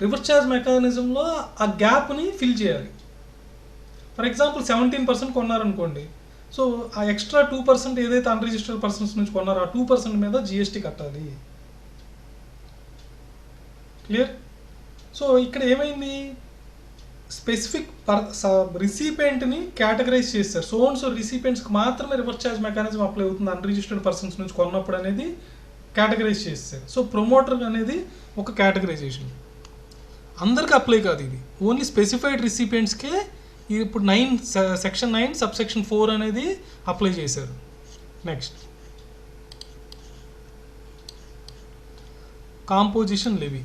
రివర్స్ ఛార్జ్ మెకానిజంలో ఆ గ్యాప్ని ఫిల్ చేయాలి. ఫర్ ఎగ్జాంపుల్ 17% కొన్నారనుకోండి, సో ఆ ఎక్స్ట్రా 2% ఏదైతే అన్రిజిస్టర్డ్ పర్సన్స్ నుంచి కొన్నారో ఆ 2% మీద GST కట్టాలి. క్లియర్? సో ఇక్కడ ఏమైంది, స్పెసిఫిక్ రిసిపియంట్ని కేటగరైజ్ చేస్తారు. సో రిసిపియంట్స్కి మాత్రమే రివర్స్ ఛార్జ్ మెకానిజం అప్లై అవుతుంది అన్రిజిస్టర్డ్ పర్సన్స్ నుంచి కొన్నప్పుడు అనేది కేటగరైజ్ చేస్తారు. సో ప్రమోటర్ అనేది ఒక కేటగరైజేషన్, అందరికి అప్లై కాదు ఇది, ఓన్లీ స్పెసిఫైడ్ రిసిపియంట్స్కే ఇప్పుడు సెక్షన్ 9 సబ్సెక్షన్ 4 అనేది అప్లై చేశారు. Next composition levy.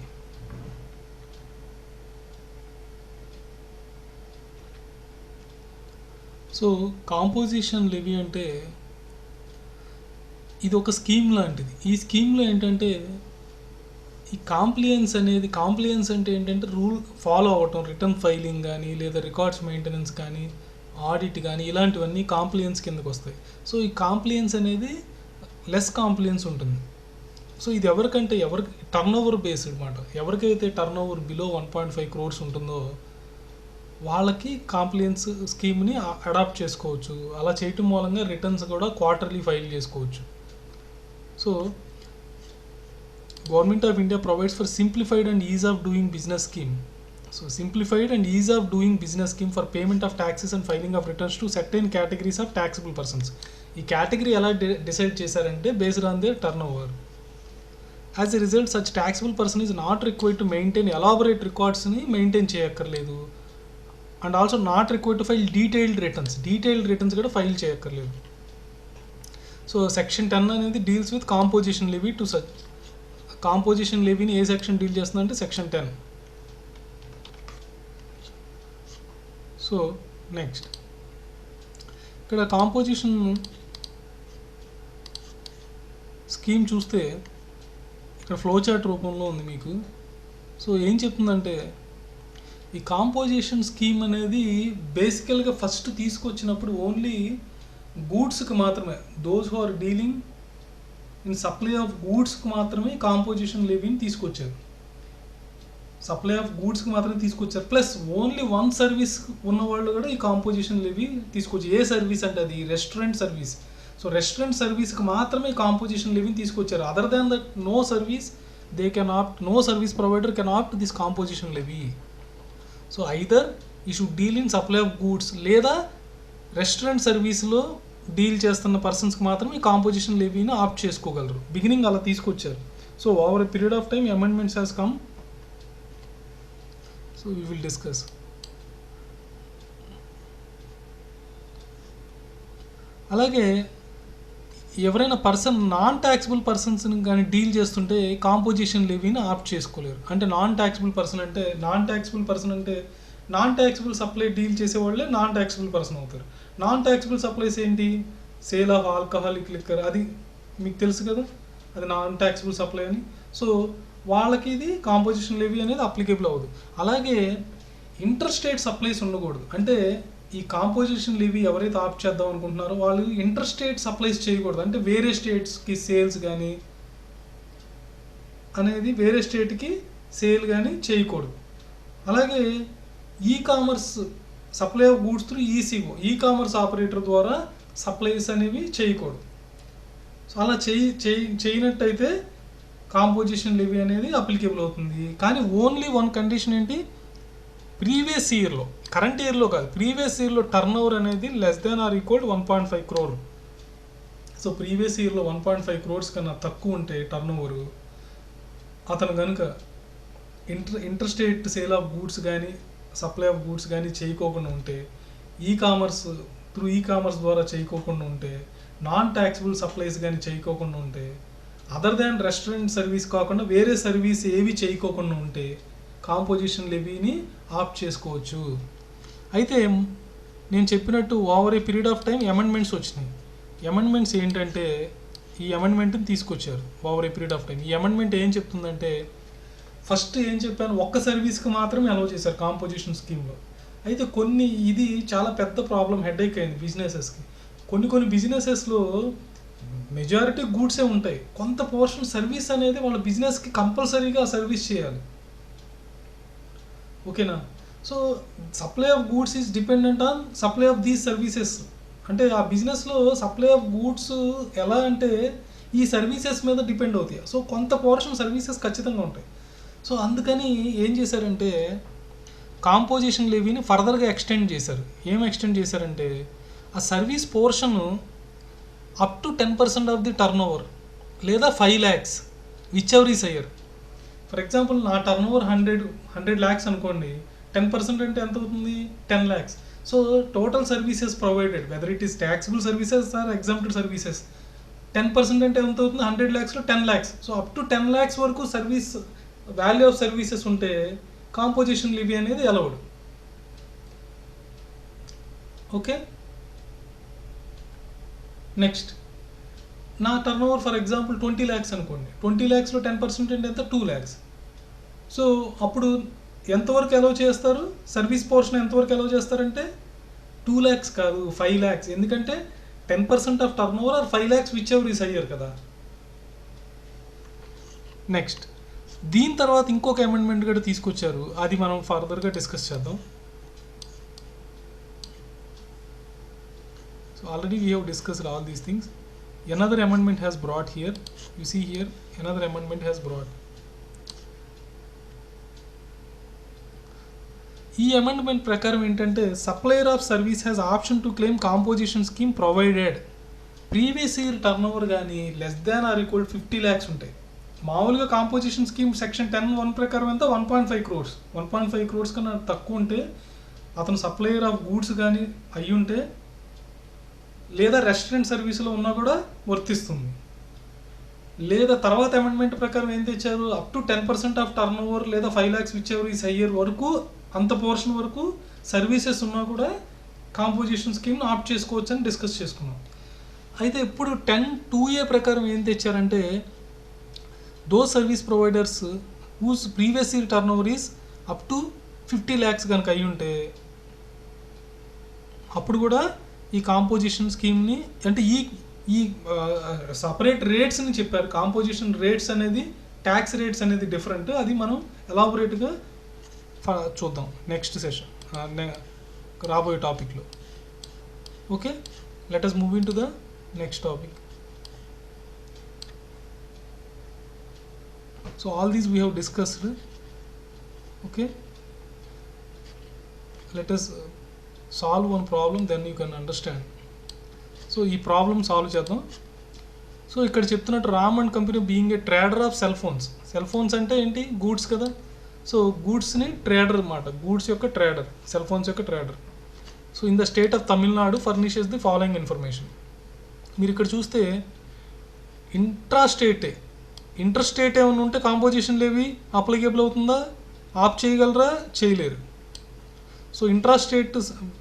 So composition levy అంటే ఇది ఒక స్కీమ్ లాంటిది. ఈ స్కీమ్లో ఏంటంటే ఈ కాంప్లియన్స్ అంటే ఏంటంటే రూల్ ఫాలో అవ్వటం, రిటర్న్ ఫైలింగ్ కానీ లేదా రికార్డ్స్ మెయింటెనెన్స్ కానీ ఆడిట్ కానీ ఇలాంటివన్నీ కాంప్లియన్స్ కిందకు వస్తాయి. సో ఈ కాంప్లియన్స్ అనేది లెస్ కాంప్లియన్స్ ఉంటుంది. సో ఇది ఎవరికి టర్న్ ఓవర్ బేస్డ్ అనమాట. ఎవరికైతే టర్న్ ఓవర్ బిలో 1.5 crores ఉంటుందో వాళ్ళకి కాంప్లియన్స్ స్కీమ్ని అడాప్ట్ చేసుకోవచ్చు. అలా చేయటం మూలంగా రిటర్న్స్ కూడా క్వార్టర్లీ ఫైల్ చేసుకోవచ్చు. So government of India provides for simplified and ease of doing business scheme. So simplified and ease of doing business scheme for payment of taxes and filing of returns to certain categories of taxable persons. ఈ category ఎలా decide చేశారంటే based on their turnover. As a result such taxable person is not required to maintain elaborate రికార్డ్స్ని maintain చేయక్కర్లేదు. And also not required to file detailed returns కూడా file చేయక్కర్లేదు. So section 10 అనేది deals with composition levy to such. Composition లెవీని ఏ section deal చేస్తుందంటే section 10. So next ఇక్కడ composition scheme చూస్తే ఇక్కడ ఫ్లో చార్ట్ రూపంలో ఉంది మీకు. సో ఏం చెప్తుందంటే ఈ కాంపోజిషన్ స్కీమ్ అనేది బేసికల్గా ఫస్ట్ తీసుకొచ్చినప్పుడు ఓన్లీ గూడ్స్కి మాత్రమే, those who are dealing in supply of గూడ్స్కి మాత్రమే కాంపోజిషన్ లెవీని తీసుకొచ్చారు. సప్లై ఆఫ్ గూడ్స్కి మాత్రమే తీసుకొచ్చారు. ప్లస్ ఓన్లీ వన్ సర్వీస్ ఉన్నవాళ్ళు కూడా ఈ కాంపోజిషన్ లెవీ తీసుకొచ్చారు. ఏ సర్వీస్ అంటే అది రెస్టారెంట్ సర్వీస్. సో రెస్టారెంట్ సర్వీస్కి మాత్రమే కాంపోజిషన్ లెవీని తీసుకొచ్చారు. Other than that no service no service provider can opt this composition levy. So either he should deal in supply of goods లేదా రెస్టారెంట్ సర్వీస్లో deal చేస్తున్న పర్సన్స్కి మాత్రం ఈ కాంపోజిషన్ లెవీని ఆప్ట్ చేసుకోగలరు. బిగినింగ్ అలా తీసుకొచ్చారు. So over a period of time amendments has come. So we will discuss. అలాగే ఎవరైనా పర్సన్ నాన్ ట్యాక్సిబుల్ పర్సన్స్ని కానీ డీల్ చేస్తుంటే కాంపోజిషన్ లెవీని ఆప్ట్ చేసుకోలేరు. అంటే నాన్ ట్యాక్సిబుల్ పర్సన్ అంటే నాన్ ట్యాక్సిబుల్ సప్లై డీల్ చేసేవాళ్ళే నాన్ ట్యాక్సిబుల్ పర్సన్ అవుతారు. నాన్ ట్యాక్సిబుల్ సప్లైస్ ఏంటి? సేల్ ఆఫ్ ఆల్కహాలిక్ లిక్కర్, అది మీకు తెలుసు కదా, అది నాన్ ట్యాక్సిబుల్ సప్లై అని. సో వాళ్ళకి ఇది కాంపోజిషన్ లెవీ అనేది అప్లికేబుల్ అవ్వదు. అలాగే ఇంటర్ స్టేట్ సప్లైస్ ఉండకూడదు. అంటే ఈ కాంపోజిషన్ లెవీ ఎవరైతే ఆప్ట్ చేద్దాం అనుకుంటున్నారో వాళ్ళు ఇంటర్ స్టేట్ సప్లైస్ చేయకూడదు. అంటే వేరే స్టేట్స్కి సేల్స్ కానీ అనేది వేరే స్టేట్కి సేల్ కానీ చేయకూడదు. అలాగే e commerce supply of goods through eco, e commerce operator ద్వారా సప్లైస్ అనేవి చేయకూడదు. సో అలా చేయనట్టయితే కాంపోజిషన్ లెవీ అనేది అప్లికేబుల్ అవుతుంది. కానీ ఓన్లీ వన్ కండిషన్ ఏంటి? ప్రీవియస్ ఇయర్లో, కరెంట్ ఇయర్లో కాదు, ప్రీవియస్ ఇయర్లో టర్న్ ఓవర్ అనేది less than or equal 1.5 crore. So previous ఇయర్లో 1.5 crores కన్నా తక్కువ ఉంటే టర్న్ ఓవరు, అతను కనుక inter state sale of goods కానీ సప్లై ఆఫ్ గూడ్స్ కానీ చేయకోకుండా ఉంటే, ఈ కామర్స్ ద్వారా చేయకోకుండా ఉంటే, నాన్ ట్యాక్సిబుల్ సప్లైస్ కానీ చేయకోకుండా ఉంటే, అదర్ దాన్ రెస్టారెంట్ సర్వీస్ కాకుండా వేరే సర్వీస్ ఏవి చేయకోకుండా ఉంటే కాంపోజిషన్ లెవీని ఆప్ట్ చేసుకోవచ్చు. అయితే నేను చెప్పినట్టు over a period of time amendments వచ్చినాయి. అమెండ్మెంట్స్ ఏంటంటే ఈ అమెండ్మెంట్ని తీసుకొచ్చారు over a period of time. ఈ అమెండ్మెంట్ ఏం చెప్తుందంటే, ఫస్ట్ ఏం చెప్పాను, ఒక్క సర్వీస్కి మాత్రమే అలౌ చేశారు కాంపోజిషన్ స్కీమ్లో. అయితే ఇది చాలా పెద్ద ప్రాబ్లం, హెడేక్ అయింది బిజినెసెస్కి. కొన్ని బిజినెసెస్లో మెజారిటీ గూడ్సే ఉంటాయి, కొంత పోర్షన్ సర్వీస్ అనేది వాళ్ళ బిజినెస్కి కంపల్సరీగా సర్వీస్ చేయాలి. ఓకేనా? So supply of goods is dependent on supply of these services. అంటే ఆ బిజినెస్లో సప్లై ఆఫ్ గూడ్స్ ఎలా అంటే ఈ సర్వీసెస్ మీద డిపెండ్ అవుతాయి. సో కొంత పోర్షన్ సర్వీసెస్ ఖచ్చితంగా ఉంటాయి. సో అందుకని ఏం చేశారంటే కాంపోజిషన్ లెవీని ఫర్దర్గా ఎక్స్టెండ్ చేశారు. ఏం ఎక్స్టెండ్ చేశారంటే ఆ service portion up to 10% of the turnover లేదా 5 lakhs whichever is higher. For example నా టర్న్ ఓవర్ 100 lakhs అనుకోండి, 10% అంటే ఎంత అవుతుంది? 10 lakhs. So total services provided whether it is taxable services or exempted services, 10% అంటే ఎంత అవుతుంది? 100 lakhsలో 10 lakhs. So up to 10 lakhs వరకు సర్వీస్ వాల్యూ ఆఫ్ సర్వీసెస్ ఉంటే కాంపోజిషన్ లెవీ అనేది అలౌడ్. ఓకే, నెక్స్ట్ నా turn over for example 20 lakhs అనుకోండి, 20 lakhsలో 10% అంటే ఎంత? 2 lakhs. సో అప్పుడు ఎంతవరకు అలౌ చేస్తారు? సర్వీస్ పోర్షన్ ఎంతవరకు అలౌ చేస్తారంటే 2 lakhs కాదు, 5 lakhs. ఎందుకంటే 10% of turnover or 5 lakhs whichever is higher కదా. నెక్స్ట్ దీని తర్వాత ఇంకొక అమెండ్మెంట్ కూడా తీసుకొచ్చారు, అది మనం ఫర్దర్గా డిస్కస్ చేద్దాం. So already we have discussed all these things. Another amendment has brought here, you see here another amendment has brought. ఈ అమెండ్మెంట్ ప్రకారం ఏంటంటే supplier of service has option to claim composition scheme provided previous year turnover కానీ less than or equal 50 lakhs ఉంటాయి. మామూలుగా composition scheme section 10(1) ప్రకారం ఎంత 1.5 crores 1.5 crores కన్నా తక్కువ ఉంటే అతను సప్లయర్ ఆఫ్ గూడ్స్ కానీ అయ్యి ఉంటే లేదా రెస్టారెంట్ సర్వీస్లో ఉన్నా కూడా వర్తిస్తుంది. లేదా తర్వాత అమెండ్మెంట్ ప్రకారం ఏం తెచ్చారు, up to 10% of turnover లేదా 5 lakhs whichever is higher వరకు, అంత పోర్షన్ వరకు సర్వీసెస్ ఉన్నా కూడా కాంపోజిషన్ స్కీమ్ని ఆప్ట్ చేసుకోవచ్చు అని డిస్కస్ చేసుకున్నాం. అయితే ఇప్పుడు 10(2)A ప్రకారం ఏం తెచ్చారంటే those service providers whose previous year turnover is up to 50 lakhs కనుక అయ్యి ఉంటే అప్పుడు కూడా ఈ కాంపోజిషన్ స్కీమ్ని అంటే ఈ సపరేట్ రేట్స్ని చెప్పారు. కాంపోజిషన్ రేట్స్ అనేది ట్యాక్స్ రేట్స్ అనేది డిఫరెంట్, అది మనం ఎలాబొరేట్గా చూద్దాం నెక్స్ట్ సెషన్ రాబోయే టాపిక్లో. Okay, let us move into the next topic. So all these we have discussed. Okay, let us solve one problem, then you can understand. So ఈ problem solve చేద్దాం. So ఇక్కడ చెప్తున్నట్టు Ram and company being a trader of cell phones. Cell phones అంటే ఏంటి, goods కదా. So గూడ్స్ని trader అన్నమాట, goods యొక్క ట్రేడర్, సెల్ ఫోన్స్ యొక్క trader. So in the state of Tamil Nadu furnishes the following information. మీరు ఇక్కడ చూస్తే ఇంటర్ స్టేట్ ఏమైనా ఉంటే కాంపోజిషన్ లేవి అప్లికేబుల్ అవుతుందా, ఆప్ చేయగలరా, చేయలేరు. So intra state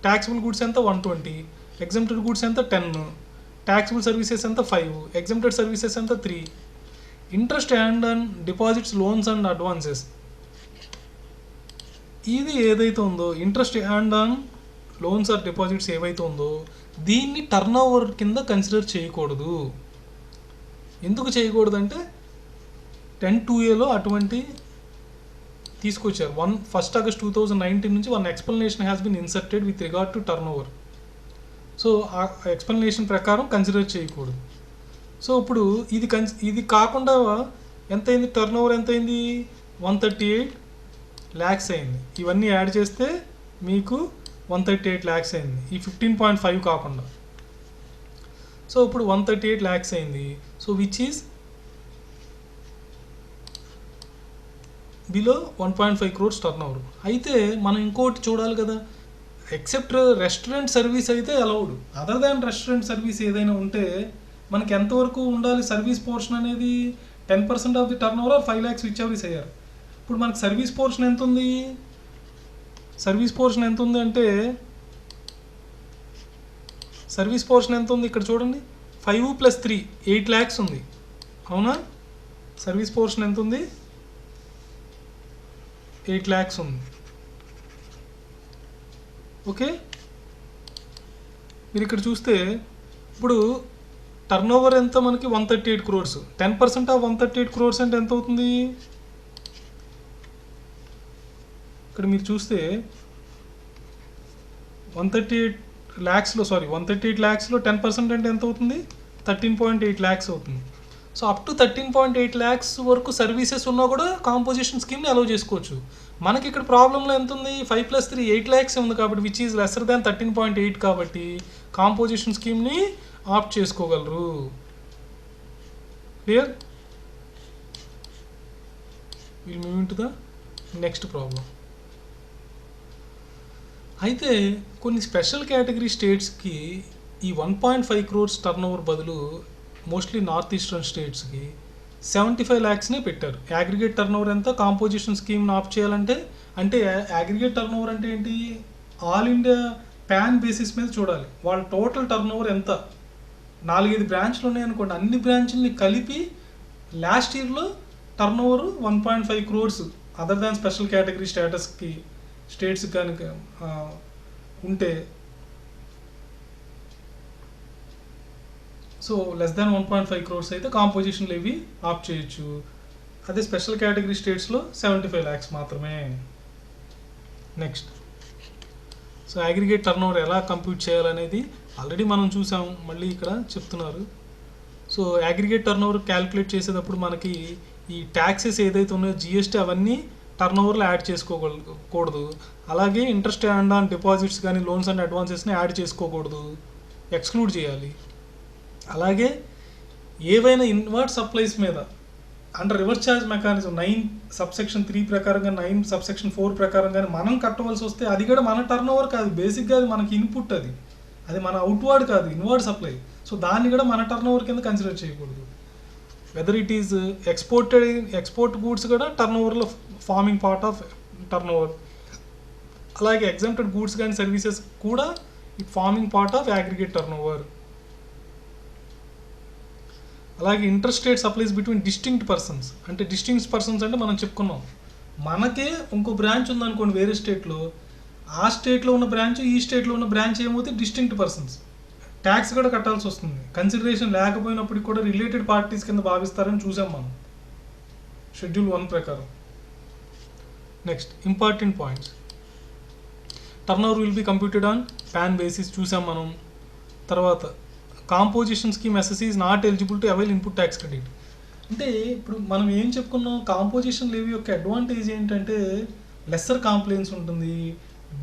taxable goods ఎంత 120, ఎగ్జెంప్టెడ్ గూడ్స్ ఎంత 10, ట్యాక్సిబుల్ సర్వీసెస్ ఎంత 5, ఎగ్జెంప్టెడ్ సర్వీసెస్ ఎంత 3. Interest and on deposits, loans and advances, ఇది ఏదైతే ఉందో interest and on loans or deposits ఏవైతే ఉందో దీన్ని టర్న్ ఓవర్ కింద కన్సిడర్ చేయకూడదు. ఎందుకు చేయకూడదు అంటే 10(2)Aలో అటువంటి తీసుకొచ్చారు. 1 August 2019 నుంచి 1 explanation has been inserted with regard to turnover. So ఆ ఎక్స్ప్లెనేషన్ ప్రకారం కన్సిడర్ చేయకూడదు. సో ఇప్పుడు ఇది కాకుండా ఎంత అయింది, టర్న్ ఓవర్ ఎంత అయింది, 138 lakhs అయింది. ఇవన్నీ యాడ్ చేస్తే మీకు 138 lakhs అయింది, ఈ 15.5 కాకుండా. సో ఇప్పుడు 138 lakhs అయింది. So which is below 1.5 crores turn over. అయితే మనం ఇంకోటి చూడాలి కదా, ఎక్సెప్ట్ రెస్టారెంట్ సర్వీస్ అయితే allowed, other than restaurant service ఏదైనా ఉంటే మనకి ఎంతవరకు ఉండాలి సర్వీస్ పోర్షన్ అనేది, 10% of the turn over 5 lakhs whichever is higher. ఇప్పుడు మనకి సర్వీస్ పోర్షన్ ఎంత ఉంది, అంటే సర్వీస్ పోర్షన్ ఎంత ఉంది ఇక్కడ చూడండి, 5 + 3 8 lakhs ఉంది, అవునా. సర్వీస్ పోర్షన్ ఎంత ఉంది, 8 lakhs ఉంది. ఓకే, మీరు ఇక్కడ చూస్తే ఇప్పుడు టర్న్ ఓవర్ ఎంత మనకి 138 crores, 10% ఆఫ్ 138 crores అంటే ఎంత అవుతుంది, ఇక్కడ మీరు చూస్తే 138 lakhsలో 10% అంటే ఎంత అవుతుంది, 13.8 lakhs అవుతుంది. సో అప్ టు 13.8 lakhs వరకు సర్వీసెస్ ఉన్నా కూడా కాంపోజిషన్ స్కీమ్ని అలౌ చేసుకోవచ్చు. మనకి ఇక్కడ ప్రాబ్లంలో ఎంత ఉంది, 5 + 3 8 lakhs ఉంది కాబట్టి విచ్ ఈజ్ లెస్సర్ దాన్ 13.8 కాబట్టి కాంపోజిషన్ స్కీమ్ని ఆప్ట్ చేసుకోగలరు. Clear? Will move into the next problem. అయితే కొన్ని స్పెషల్ కేటగిరీ స్టేట్స్కి ఈ 1.5 crores టర్న్ ఓవర్ బదులు మోస్ట్లీ నార్త్ ఈస్టర్న్ స్టేట్స్కి 75 lakhsనే పెట్టారు. అగ్రిగేట్ టర్న్ ఓవర్ ఎంత కాంపోజిషన్ స్కీమ్ని ఆఫ్ చేయాలంటే, అంటే అగ్రిగేట్ టర్న్ ఓవర్ అంటే ఏంటి, ఆల్ ఇండియా ప్యాన్ బేసిస్ మీద చూడాలి. వాళ్ళ టోటల్ టర్న్ ఓవర్ ఎంత, 4-5 బ్రాంచ్లు ఉన్నాయనుకోండి, అన్ని బ్రాంచ్ని కలిపి లాస్ట్ ఇయర్లో turn over 1.5 crores other than special category states కనుక ఉంటే, సో లెస్ దాన్ 1.5 crores అయితే కాంపోజిషన్ లేవి ఆఫ్ చేయొచ్చు. అదే స్పెషల్ కేటగిరీ స్టేట్స్లో 75 lakhs మాత్రమే. Next, so aggregate turn over ఎలా కంప్యూట్ చేయాలనేది ఆల్రెడీ మనం చూసాం, మళ్ళీ ఇక్కడ చెప్తున్నారు. So aggregate turn over calculate చేసేటప్పుడు మనకి ఈ ట్యాక్సెస్ ఏదైతే ఉన్నాయో జిఎస్టీ అవన్నీ టర్న్ ఓవర్లో యాడ్ చేసుకోకూడదు. అలాగే ఇంట్రెస్ట్ అండ్ ఆన్ డిపాజిట్స్ కానీ లోన్స్ అండ్ అడ్వాన్సెస్ని యాడ్ చేసుకోకూడదు, ఎక్స్క్లూడ్ చేయాలి. అలాగే ఏవైనా ఇన్వర్ట్ సప్లైస్ మీద under reverse charge mechanism 9 subsection 3 ప్రకారం కానీ 9 subsection 4 ప్రకారం కానీ మనం కట్టవలసి వస్తే అది కూడా మన టర్న్ ఓవర్ కాదు, బేసిక్గా అది మనకి ఇన్పుట్, అది మన అవుట్వర్డ్ కాదు, ఇన్వర్డ్ సప్లై. సో దాన్ని కూడా మన టర్న్ ఓవర్ కింద కన్సిడర్ చేయకూడదు. Whether it is export goods కూడా టర్న్ ఓవర్లో forming part of turnover. అలాగే ఎగ్జామ్టెడ్ గూడ్స్ కానీ సర్వీసెస్ కూడా forming part of aggregate turnover. అలాగే interstate supplies between distinct persons, అంటే డిస్టింక్ట్ పర్సన్స్ అంటే మనం చెప్పుకున్నాం, మనకే ఇంకో బ్రాంచ్ ఉందనుకోండి వేరే స్టేట్లో, ఆ స్టేట్లో ఉన్న బ్రాంచ్ ఈ స్టేట్లో ఉన్న బ్రాంచ్ ఏమవుతుంది డిస్టింక్ట్ పర్సన్స్, ట్యాక్స్ కూడా కట్టాల్సి వస్తుంది. కన్సిడరేషన్ లేకపోయినప్పటికీ కూడా రిలేటెడ్ పార్టీస్ కింద భావిస్తారని చూసాం మనం షెడ్యూల్ 1 ప్రకారం. Next, important points. Turn over will be computed on pan basis చూసాం మనం. తర్వాత composition scheme SSC is not eligible to avail input tax credit. అంటే ఇప్పుడు మనం ఏం చెప్పుకున్నాం, కాంపోజిషన్ లెవీ యొక్క అడ్వాంటేజ్ ఏంటంటే లెస్సర్ కాంప్లైన్స్ ఉంటుంది,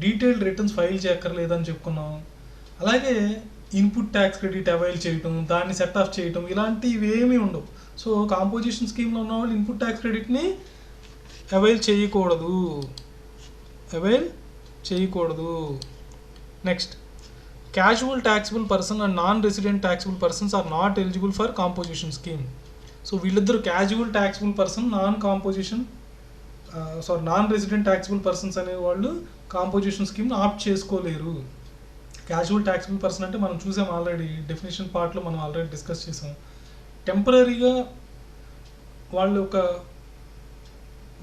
డీటెయిల్డ్ రిటర్న్స్ ఫైల్ చేయక్కర్లేదని చెప్పుకున్నాం. అలాగే ఇన్పుట్ ట్యాక్స్ క్రెడిట్ అవైల్ చేయటం, దాన్ని సెట్ ఆఫ్ చేయటం, ఇలాంటివి ఏమీ ఉండవు. సో కాంపోజిషన్ స్కీమ్లో ఉన్న వాళ్ళు ఇన్పుట్ ట్యాక్స్ క్రెడిట్ని అవైల్ చేయకూడదు. Next, casual taxable person and non resident taxable persons are not eligible for composition scheme. So వీళ్ళిద్దరు casual taxable person, non resident taxable persons అనేవాళ్ళు కాంపోజిషన్ స్కీమ్ని ఆప్ట్ చేసుకోలేరు. క్యాజువల్ ట్యాక్సిబుల్ పర్సన్ అంటే మనం చూసాం already, definition పార్ట్లో మనం ఆల్రెడీ డిస్కస్ చేసాం. టెంపరీగా వాళ్ళు ఒక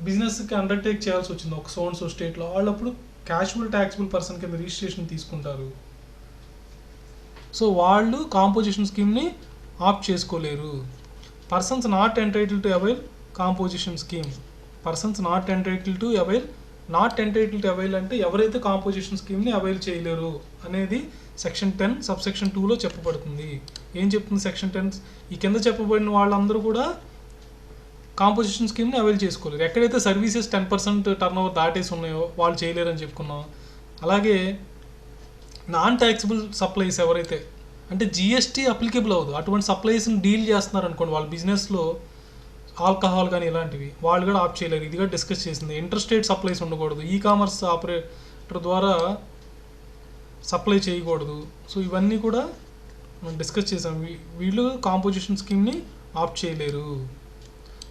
బిజినెస్కి అండర్టేక్ చేయాల్సి వచ్చింది ఒక సో స్టేట్లో, వాళ్ళప్పుడు క్యాజువల్ ట్యాక్సిబుల్ పర్సన్ కింద రిజిస్ట్రేషన్ తీసుకుంటారు. సో వాళ్ళు కాంపోజిషన్ స్కీమ్ని ఆప్ట్ చేసుకోలేరు. Persons not entitle to avail composition scheme. Not entitle to avail అంటే ఎవరైతే కాంపోజిషన్ స్కీమ్ని అవైల్ చేయలేరు అనేది సెక్షన్ 10 subsection 2లో చెప్పబడుతుంది. ఏం చెప్తుంది సెక్షన్ 10? ఈ కింద చెప్పబడిన వాళ్ళందరూ కూడా కాంపోజిషన్ స్కీమ్ని అవైల్ చేసుకోలేరు. ఎక్కడైతే సర్వీసెస్ 10% టర్న్ ఓవర్ దాటేసి ఉన్నాయో వాళ్ళు చేయలేరని చెప్పుకున్నాం. అలాగే నాన్ ట్యాక్సిబుల్ సప్లైస్ ఎవరైతే, అంటే జిఎస్టీ అప్లికేబుల్ అవ్వదు, అటువంటి సప్లైస్ని డీల్ చేస్తున్నారు అనుకోండి వాళ్ళ బిజినెస్లో, ఆల్కహాల్ కానీ ఇలాంటివి, వాళ్ళు కూడా ఆప్ చేయలేరు. ఇది కూడా డిస్కస్ చేసింది. ఇంటర్స్టేట్ సప్లైస్ ఉండకూడదు, ఈ కామర్స్ ఆపరేటర్ ద్వారా సప్లై చేయకూడదు. సో ఇవన్నీ కూడా మనం డిస్కస్ చేసాం. వీళ్ళు కాంపోజిషన్ స్కీమ్ని ఆప్ చేయలేరు.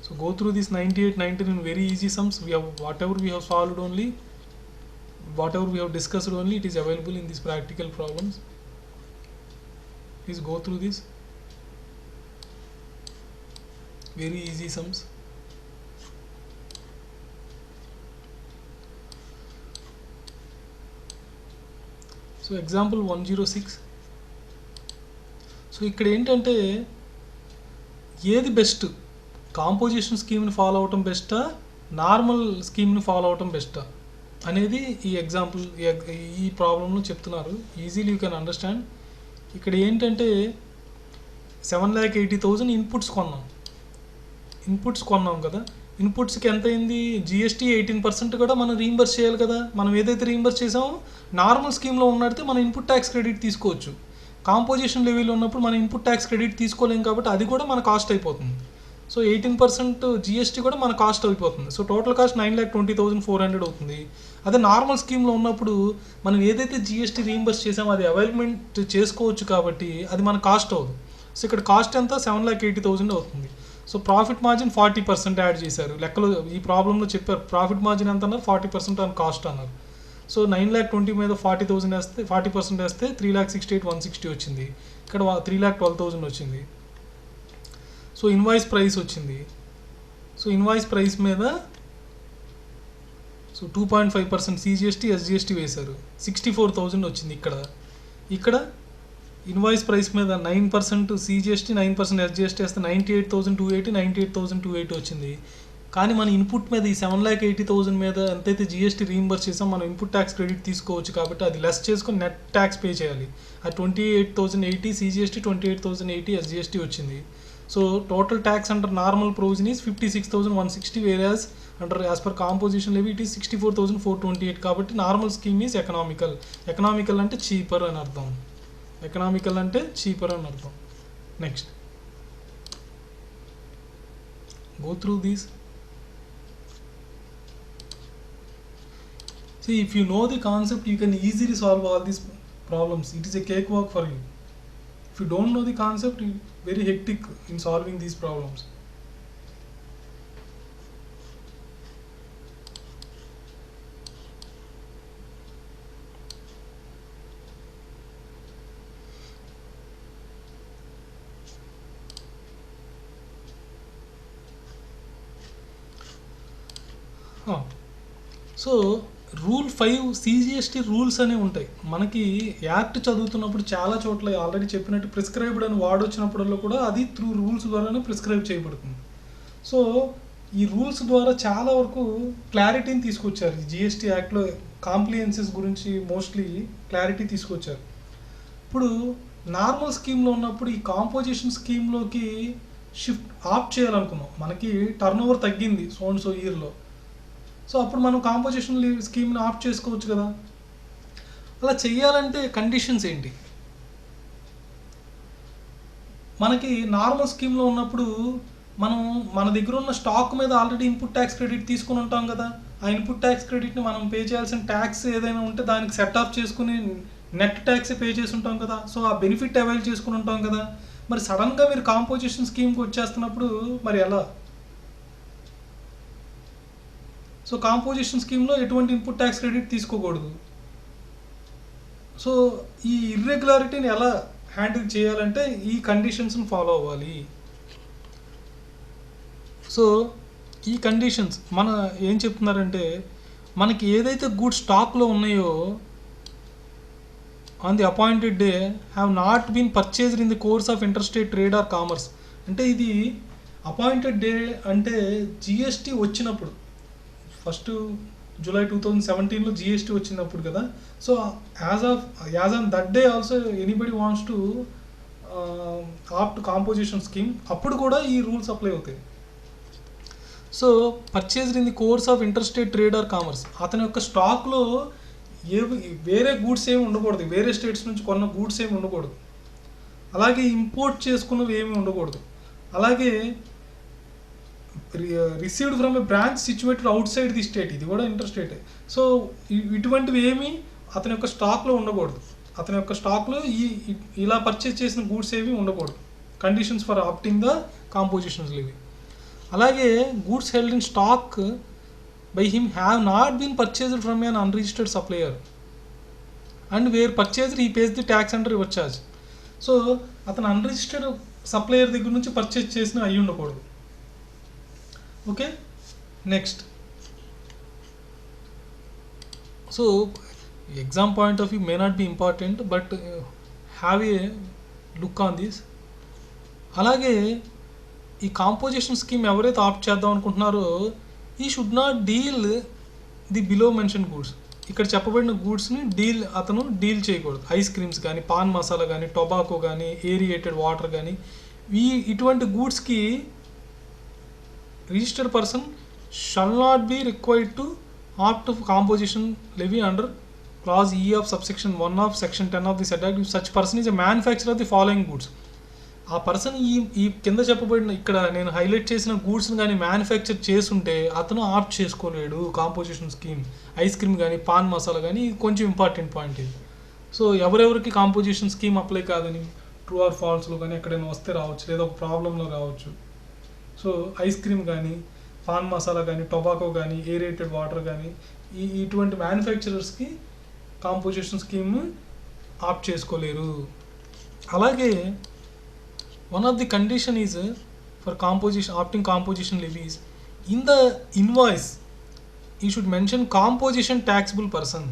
So go through this 98, 19 in very easy sums. Whatever we have solved only, whatever we have discussed only, it is available in these practical problems. Please go through this. Very easy sums. So example 106. So ఇక్కడ ఏంటంటే ఏది best, composition స్కీమ్ని follow అవటం బెస్టా, normal స్కీమ్ని follow అవటం బెస్టా అనేది ఈ example ఈ ప్రాబ్లంలో చెప్తున్నారు. Easily you can understand. ఇక్కడ ఏంటంటే 7,80,000 ఇన్పుట్స్ కొన్నాం కదా, ఇన్పుట్స్కి ఎంత అయింది, జిఎస్టీ 18% కూడా మనం రీయింబర్స్ చేయాలి కదా. మనం ఏదైతే రీయింబర్స్ చేసామో నార్మల్ స్కీమ్లో ఉన్నట్టే మనం ఇన్పుట్ ట్యాక్స్ క్రెడిట్ తీసుకోవచ్చు. కాంపోజిషన్ లెవెల్లో ఉన్నప్పుడు మనం ఇన్పుట్ ట్యాక్స్ క్రెడిట్ తీసుకోలేం కాబట్టి అది కూడా మన కాస్ట్ అయిపోతుంది. సో 18% జిఎస్టీ కూడా మన కాస్ట్ అయిపోతుంది. సో టోటల్ కాస్ట్ 9,20,400 అవుతుంది. అదే నార్మల్ స్కీమ్లో ఉన్నప్పుడు మనం ఏదైతే జిఎస్టీ రీయింబర్స్ చేసామో అది అవైలమెంట్ చేసుకోవచ్చు కాబట్టి అది మన కాస్ట్ అవుతుంది. సో ఇక్కడ కాస్ట్ ఎంత 7,80,000 అవుతుంది. సో ప్రాఫిట్ మార్జిన్ 40% యాడ్ చేశారు. లెక్కలో ఈ ప్రాబ్లంలో చెప్పారు ప్రాఫిట్ మార్జిన్ ఎంత అన్నారు, 40% ఆన్ కాస్ట్ అన్నారు. సో 9,20,000 మీద 40,000 వేస్తే 40% వేస్తే 3,68,160 వచ్చింది. ఇక్కడ 3,12,000 వచ్చింది. సో ఇన్వాయిస్ ప్రైస్ వచ్చింది. సో ఇన్వాయిస్ ప్రైస్ మీద 2.5% సిజిఎస్టీ ఎస్జిఎస్టీ వేశారు, 64,000 వచ్చింది. ఇక్కడ ఇన్వాయిస్ ప్రైస్ మీద 9% సిజిఎస్టీ 9% ఎస్జిఎస్టీ వేస్తే 98,280 98,280 వచ్చింది. కానీ మన ఇన్పుట్ మీద ఈ 7,80,000 మీద ఎంతైతే జిఎస్టీ రీయింబర్స్ చేసాం మనం ఇన్పుట్ ట్యాక్స్ క్రెడిట్ తీసుకోవచ్చు కాబట్టి అది లెస్ చేసుకొని నెట్ ట్యాక్స్ పే చేయాలి. ఆ 28,080 సిజిఎస్టీ 28,080 ఎస్జిఎస్టీ వచ్చింది. So total tax under normal provision is 56,160 వేరాస్ under as per composition levy it is 64,428. కాబట్టి normal scheme is economical. Economical అంటే చీపర్ అని అర్థం. ఎకనామికల్ అంటే చీపర్ అని అర్థం. Next go through these. See, if you know the concept, you can easily solve all these problems. It is a cakewalk for you. If you don't know the concept, you very hectic in solving these problems. So rule 5 CGST rules అనేవి ఉంటాయి. మనకి act చదువుతున్నప్పుడు చాలా చోట్ల already చెప్పినట్టు prescribed అని ward వచ్చినప్పుడల్లా కూడా అది త్రూ రూల్స్ ద్వారానే ప్రిస్క్రైబ్ చేయబడుతుంది. సో ఈ రూల్స్ ద్వారా చాలా వరకు క్లారిటీని తీసుకొచ్చారు. ఈ జిఎస్టీ యాక్ట్లో కాంప్లియన్సెస్ గురించి మోస్ట్లీ క్లారిటీ తీసుకొచ్చారు. ఇప్పుడు నార్మల్ స్కీమ్లో ఉన్నప్పుడు ఈ కాంపోజిషన్ స్కీమ్లోకి షిఫ్ట్ ఆప్ట్ చేయాలనుకున్నాం. మనకి టర్న్ ఓవర్ తగ్గింది సో ఇయర్లో. సో అప్పుడు మనం కాంపోజిషన్ స్కీమ్ని ఆప్ట్ చేసుకోవచ్చు కదా. అలా చేయాలంటే కండిషన్స్ ఏంటి? మనకి నార్మల్ స్కీమ్లో ఉన్నప్పుడు మనం మన దగ్గర ఉన్న స్టాక్ మీద ఆల్రెడీ ఇన్పుట్ ట్యాక్స్ క్రెడిట్ తీసుకుని ఉంటాం కదా. ఆ ఇన్పుట్ ట్యాక్స్ క్రెడిట్ని మనం పే చేయాల్సిన ట్యాక్స్ ఏదైనా ఉంటే దానికి సెట్ ఆఫ్ చేసుకుని నెట్ ట్యాక్సే పే చేసి ఉంటాం కదా. సో ఆ బెనిఫిట్ అవైల్ చేసుకుని ఉంటాం కదా. మరి సడన్గా మీరు కాంపోజిషన్ స్కీమ్కి వచ్చేస్తున్నప్పుడు మరి ఎలా? సో కాంపోజిషన్ స్కీమ్లో ఎటువంటి ఇన్పుట్ ట్యాక్స్ క్రెడిట్ తీసుకోకూడదు. సో ఈ ఇర్రెగ్యులారిటీని ఎలా హ్యాండిల్ చేయాలంటే ఈ కండిషన్స్ని ఫాలో అవ్వాలి. సో ఈ కండిషన్స్ మన ఏం చెప్తున్నారంటే మనకి ఏదైతే గూడ్స్ స్టాక్లో ఉన్నాయో on the appointed day have not been purchased in the course of interstate trade or commerce. అంటే ఇది అపాయింటెడ్ డే అంటే జిఎస్టీ వచ్చినప్పుడు ఫస్ట్ జూలై 2017లో జిఎస్టీ వచ్చినప్పుడు కదా. So as on that day also anybody wants to opt composition scheme, అప్పుడు కూడా ఈ రూల్స్ అప్లై అవుతాయి. So purchased in the course of interstate trade or commerce, అతని యొక్క స్టాక్లో వేరే గూడ్స్ ఏమి ఉండకూడదు, వేరే స్టేట్స్ నుంచి కొన్న గూడ్స్ ఏమి ఉండకూడదు, అలాగే ఇంపోర్ట్ చేసుకున్నవి ఏమి ఉండకూడదు, అలాగే received from A branch situated out side the state, ఇది కూడా ఇంటర్ స్టేటే. సో ఇటువంటివి ఏమి అతని యొక్క స్టాక్లో ఉండకూడదు. అతని యొక్క స్టాక్లో ఇలా పర్చేజ్ చేసిన గూడ్స్ ఏవి ఉండకూడదు. Conditions for opting the compositions ఇవి. అలాగే goods held in stock by him have not been purchased from an unregistered supplier and where purchased he pays the tax under reverse charge. So అతను unregistered supplier దగ్గర నుంచి purchase చేసిన అయ్యి ఉండకూడదు. Okay, next. So exam point of view may not be important, but have a look on this. అలాగే ఈ composition scheme ఎవరైతే opt చేద్దాం అనుకుంటున్నారో ఈ should not deal the below mention goods. ఇక్కడ చెప్పబడిన గూడ్స్ని అతను డీల్ చేయకూడదు. ఐస్ క్రీమ్స్ కానీ, పాన్ మసాలా కానీ, టొబాకో కానీ, ఏరియేటెడ్ వాటర్ కానీ, ఇటువంటి గూడ్స్కి registered person shall not be required to opt composition levy under clause E of subsection 1 of section 10 of the said act if such person is a manufacturer of the following goods. ఆ person ఈ కింద చెప్పబడిన ఇక్కడ నేను highlight చేసిన గూడ్స్ని కానీ manufacture చేస్తుంటే అతను ఆప్ట్ చేసుకోలేడు కాంపోజిషన్ స్కీమ్. ఐస్ క్రీమ్ కానీ, పాన్ మసాలా కానీ, కొంచెం ఇంపార్టెంట్ పాయింట్ ఇది. సో ఎవరెవరికి కాంపోజిషన్ స్కీమ్ అప్లై కాదని ట్రూ ఆర్ ఫాల్స్లో కానీ ఎక్కడైనా వస్తే రావచ్చు, లేదా ఒక ప్రాబ్లంలో రావచ్చు. సో ఐస్ క్రీమ్ కానీ, పాన్ మసాలా కానీ, టొబాకో కానీ, ఏరియేటెడ్ వాటర్ కానీ ఇటువంటి మ్యానుఫ్యాక్చరర్స్కి కాంపోజిషన్ స్కీమ్ ఆప్ట్ చేసుకోలేరు. అలాగే one of the condition is for opting composition levies in the invoice you should mention composition taxable person.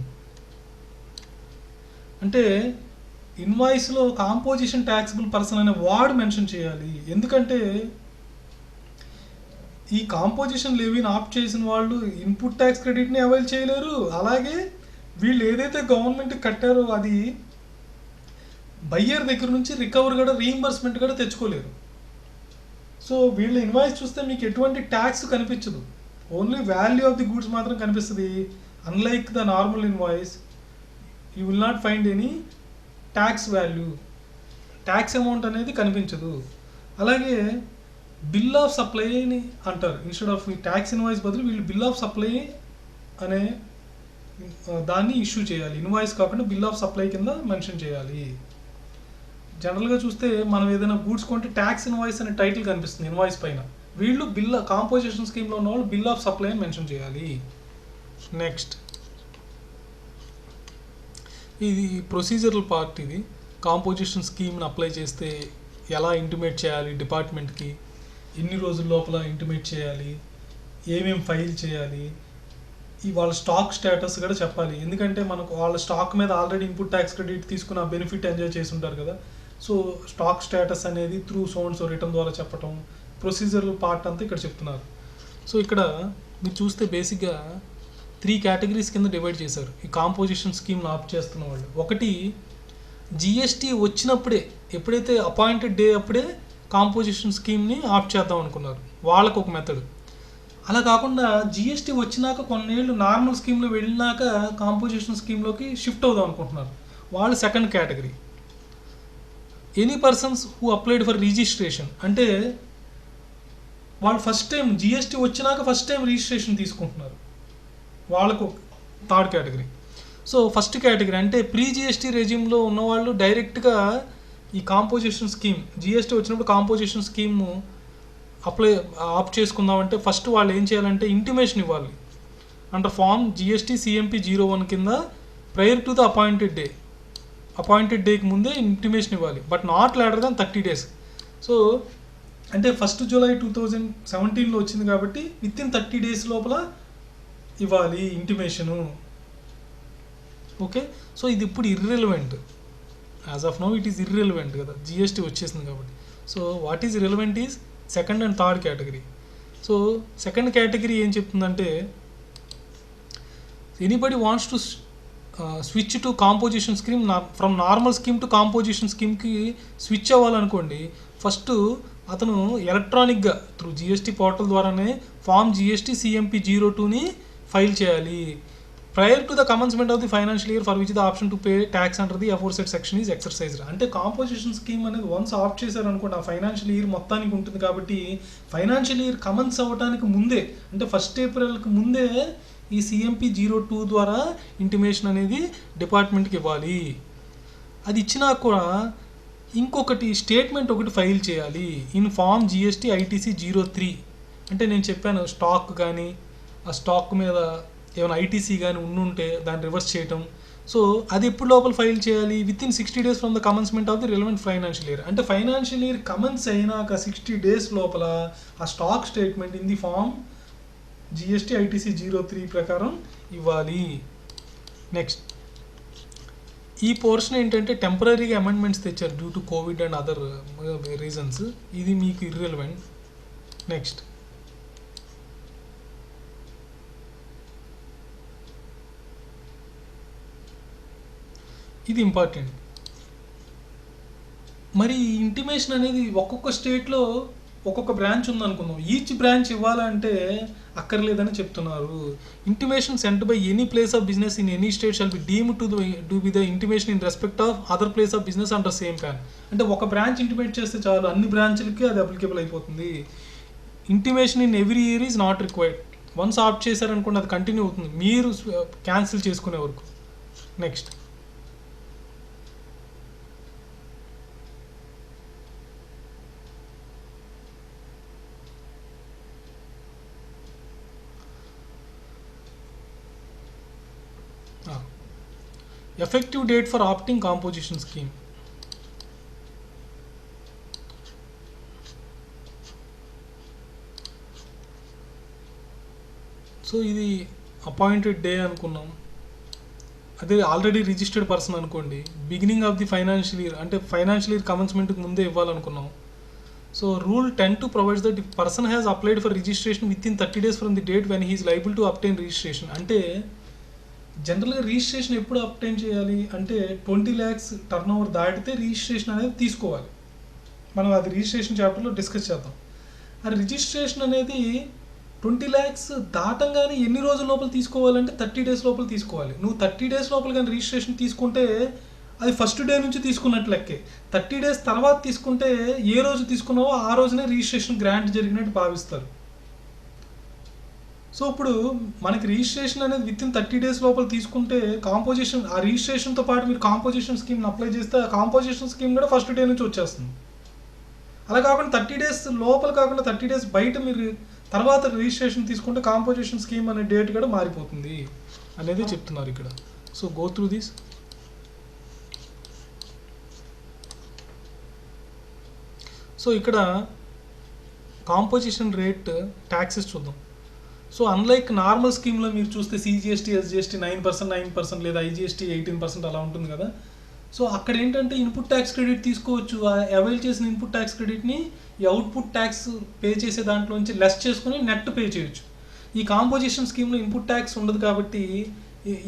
అంటే ఇన్వాయిస్లో కాంపోజిషన్ ట్యాక్సిబుల్ పర్సన్ అనే వర్డ్ మెన్షన్ చేయాలి. ఎందుకంటే ఈ కాంపోజిషన్ లెవీని ఆప్ట్ చేసిన వాళ్ళు ఇన్పుట్ ట్యాక్స్ క్రెడిట్ని అవైల్ చేయలేరు. అలాగే వీళ్ళు ఏదైతే గవర్నమెంట్ కట్టారో అది బయ్యర్ దగ్గర నుంచి రికవర్ కూడా రీయింబర్స్మెంట్ కూడా తెచ్చుకోలేరు. సో వీళ్ళ ఇన్వాయిస్ చూస్తే మీకు ఎటువంటి ట్యాక్స్ కనిపించదు, only value of the goods మాత్రం కనిపిస్తుంది. Unlike the normal invoice you will not find any tax value, tax amount అనేది కనిపించదు. అలాగే బిల్ ఆఫ్ సప్లైని అంటారు, ఇన్స్టెడ్ ఆఫ్ ట్యాక్స్ ఇన్వాయిస్ బదులు వీళ్ళు బిల్ ఆఫ్ సప్లై అనే దాన్ని ఇష్యూ చేయాలి. ఇన్వాయిస్ కాకుండా బిల్ ఆఫ్ సప్లై కింద మెన్షన్ చేయాలి. జనరల్గా చూస్తే మనం ఏదైనా గూడ్స్ కొంటే ట్యాక్స్ ఇన్వాయిస్ అనే టైటిల్ కనిపిస్తుంది ఇన్వాయిస్ పైన, వీళ్ళు బిల్ కాంపోజిషన్ స్కీమ్లో ఉన్న వాళ్ళు బిల్ ఆఫ్ సప్లై అని మెన్షన్ చేయాలి. నెక్స్ట్ ఇది ప్రొసీజరల్ పార్ట్. ఇది కాంపోజిషన్ స్కీమ్ని అప్లై చేస్తే ఎలా ఇంటిమేట్ చేయాలి డిపార్ట్మెంట్కి, ఎన్ని రోజుల లోపల ఇంటిమేట్ చేయాలి, ఏమేమి ఫైల్ చేయాలి, ఈ వాళ్ళ స్టాక్ స్టేటస్ కూడా చెప్పాలి. ఎందుకంటే మనకు వాళ్ళ స్టాక్ మీద ఆల్రెడీ ఇన్పుట్ ట్యాక్స్ క్రెడిట్ తీసుకుని ఆ బెనిఫిట్ ఎంజాయ్ చేసి ఉంటారు కదా. సో స్టాక్ స్టేటస్ అనేది త్రూ సోన్స్ రిటర్న్ ద్వారా చెప్పటం, ప్రొసీజరల్ పార్ట్ అంతా ఇక్కడ చెప్తున్నారు. సో ఇక్కడ మీరు చూస్తే బేసిక్గా 3 కేటగిరీస్ కింద డివైడ్ చేశారు ఈ కాంపోజిషన్ స్కీమ్ని ఆప్ట్ చేస్తున్న వాళ్ళు. ఒకటి జిఎస్టీ వచ్చినప్పుడే, ఎప్పుడైతే అపాయింటెడ్ డే అప్పుడే కాంపోజిషన్ స్కీమ్ని ఆప్ట్ చేద్దాం అనుకున్నారు, వాళ్ళకు ఒక మెథడ్. అలా కాకుండా జిఎస్టీ వచ్చినాక కొన్నేళ్ళు నార్మల్ స్కీమ్లో వెళ్ళినాక కాంపోజిషన్ స్కీమ్లోకి షిఫ్ట్ అవుదాం అనుకుంటున్నారు, వాళ్ళు second category. Any persons who applied for registration, అంటే వాళ్ళు ఫస్ట్ టైం జిఎస్టీ వచ్చినాక ఫస్ట్ టైం రిజిస్ట్రేషన్ తీసుకుంటున్నారు, వాళ్ళకు third category. So first category అంటే ప్రీ జిఎస్టీ రెజ్యూమ్లో ఉన్నవాళ్ళు డైరెక్ట్గా ఈ కాంపోజిషన్ స్కీమ్, జిఎస్టీ వచ్చినప్పుడు కాంపోజిషన్ స్కీమ్ ఆప్ట్ చేసుకుందామంటే ఫస్ట్ వాళ్ళు ఏం చేయాలంటే ఇంటిమేషన్ ఇవ్వాలి అండర్ ఫామ్ జిఎస్టీ CMP 01 కింద ప్రయర్ టు ద అపాయింటెడ్ డేకి ముందే ఇంటిమేషన్ ఇవ్వాలి, but not later than 30 days. So అంటే 1 July 2017లో వచ్చింది కాబట్టి విత్ ఇన్ 30 days లోపల ఇవ్వాలి ఇంటిమేషను. ఓకే, సో ఇది ఇప్పుడు irrelevant, as of now it is irrelevant కదా, జిఎస్టీ వచ్చేసింది కాబట్టి. So what is relevant is second and third category. So second category ఏం చెప్తుందంటే, anybody wants to switch to composition scheme from normal scheme to కాంపోజిషన్ స్కీమ్కి switch అవ్వాలనుకోండి, first అతను ఎలక్ట్రానిక్గా త్రూ జిఎస్టీ పోర్టల్ ద్వారానే ఫామ్ జిఎస్టీ CMP 02ని file చేయాలి. Prior to the commencement of the financial year for which the option to pay tax under the aforesaid section is exercised. అంటే composition scheme అనేది once opt చేశారనుకోండి ఆ financial year మొత్తానికి ఉంటుంది కాబట్టి financial year commence అవ్వడానికి ముందే, అంటే 1 April ముందే ఈ CMP 02 ద్వారా ఇంటిమేషన్ అనేది డిపార్ట్మెంట్కి ఇవ్వాలి. అది ఇచ్చినా కూడా ఇంకొకటి స్టేట్మెంట్ ఒకటి ఫైల్ చేయాలి ఇన్ ఫామ్ GST ITC 03. అంటే నేను చెప్పాను స్టాక్ కానీ ఆ స్టాక్ మీద ఏమైనా ITC కానీ ఉండుంటే దాన్ని రివర్స్ చేయటం. సో అది ఎప్పుడు లోపల ఫైల్ చేయాలి, within 60 days from the commencement of the relevant financial year. అంటే ఫైనాన్షియల్ ఇయర్ కమెన్స్ అయినాక 60 days లోపల ఆ stock statement in the form GST ITC 03 ప్రకారం ఇవ్వాలి. నెక్స్ట్ ఈ పోర్షన్ ఏంటంటే టెంపరీగా అమెండ్మెంట్స్ తెచ్చారు due to Covid and other reasons, ఇది మీకు ఇర్రెలవెంట్. నెక్స్ట్ ఇది ఇంపార్టెంట్. మరి ఇంటిమేషన్ అనేది ఒక్కొక్క స్టేట్లో ఒక్కొక్క బ్రాంచ్ ఉందనుకుందాం, ఈచ్ బ్రాంచ్ ఇవ్వాలంటే అక్కర్లేదని చెప్తున్నారు. Intimation sent by any place of business in any state shall be deemed to be the intimation in respect of other place of business under same pan. అంటే ఒక బ్రాంచ్ ఇంటిమేట్ చేస్తే చాలు, అన్ని బ్రాంచ్లకి అది applicable అయిపోతుంది. Intimation in every year is not required. Once opt చేశారనుకోండి అది continue అవుతుంది మీరు క్యాన్సిల్ చేసుకునే వరకు. Next effective date for opting composition scheme. So ఇది అపాయింటెడ్ డే అనుకున్నాం, అదే ఆల్రెడీ రిజిస్టర్డ్ పర్సన్ అనుకోండి beginning of the financial year, అంటే ఫైనాన్షియల్ ఇయర్ కమెన్స్మెంట్కి ముందే ఇవ్వాలనుకున్నాం. So rule 10(2) provides that if person has applied for registration within 30 days from the date when he is liable to obtain registration, అంటే జనరల్గా registration ఎప్పుడు obtain చేయాలి అంటే 20 lakhs turn over దాటితే registration అనేది తీసుకోవాలి. మనం అది రిజిస్ట్రేషన్ చాప్టర్లో డిస్కస్ చేద్దాం. ఆ రిజిస్ట్రేషన్ అనేది 20 lakhs దాటంగానే ఎన్ని రోజుల లోపల తీసుకోవాలంటే 30 days లోపల తీసుకోవాలి. నువ్వు 30 days లోపల కానీ రిజిస్ట్రేషన్ తీసుకుంటే అది ఫస్ట్ డే నుంచి తీసుకున్నట్టు లెక్కే. 30 days తర్వాత తీసుకుంటే ఏ రోజు తీసుకున్నావో ఆ రోజునే రిజిస్ట్రేషన్ గ్రాంట్ జరిగినట్టు భావిస్తారు. సో ఇప్పుడు మనకి రిజిస్ట్రేషన్ అనేది వితిన్ 30 days లోపల తీసుకుంటే కాంపోజిషన్ ఆ రిజిస్ట్రేషన్తో పాటు మీరు కాంపోజిషన్ స్కీమ్ని అప్లై చేస్తే ఆ కాంపోజిషన్ స్కీమ్ కూడా ఫస్ట్ డే నుంచి వచ్చేస్తుంది. అలా కాకుండా 30 days లోపల కాకుండా 30 days బయట మీరు తర్వాత రిజిస్ట్రేషన్ తీసుకుంటే కాంపోజిషన్ స్కీమ్ అనే డేట్ కూడా మారిపోతుంది అనేది చెప్తున్నారు ఇక్కడ. So go through this. So ఇక్కడ కాంపోజిషన్ రేట్ ట్యాక్సెస్ చూద్దాం. సో అన్లైక్ నార్మల్ స్కీమ్లో మీరు చూస్తే సిజిఎస్టీ, ఎస్జిఎస్టీ 9% లేదా ఐజిఎస్టీ 18% అలా ఉంటుంది కదా. సో అక్కడ ఏంటంటే ఇన్పుట్ ట్యాక్స్ క్రెడిట్ తీసుకోవచ్చు. అవైల్ చేసిన ఇన్పుట్ ట్యాక్స్ క్రెడిట్ని ఈ అవుట్పుట్ ట్యాక్స్ పే చేసే దాంట్లోంచి లెస్ చేసుకుని నెట్ పే చేయొచ్చు. ఈ కాంపోజిషన్ స్కీమ్లో ఇన్పుట్ ట్యాక్స్ ఉండదు కాబట్టి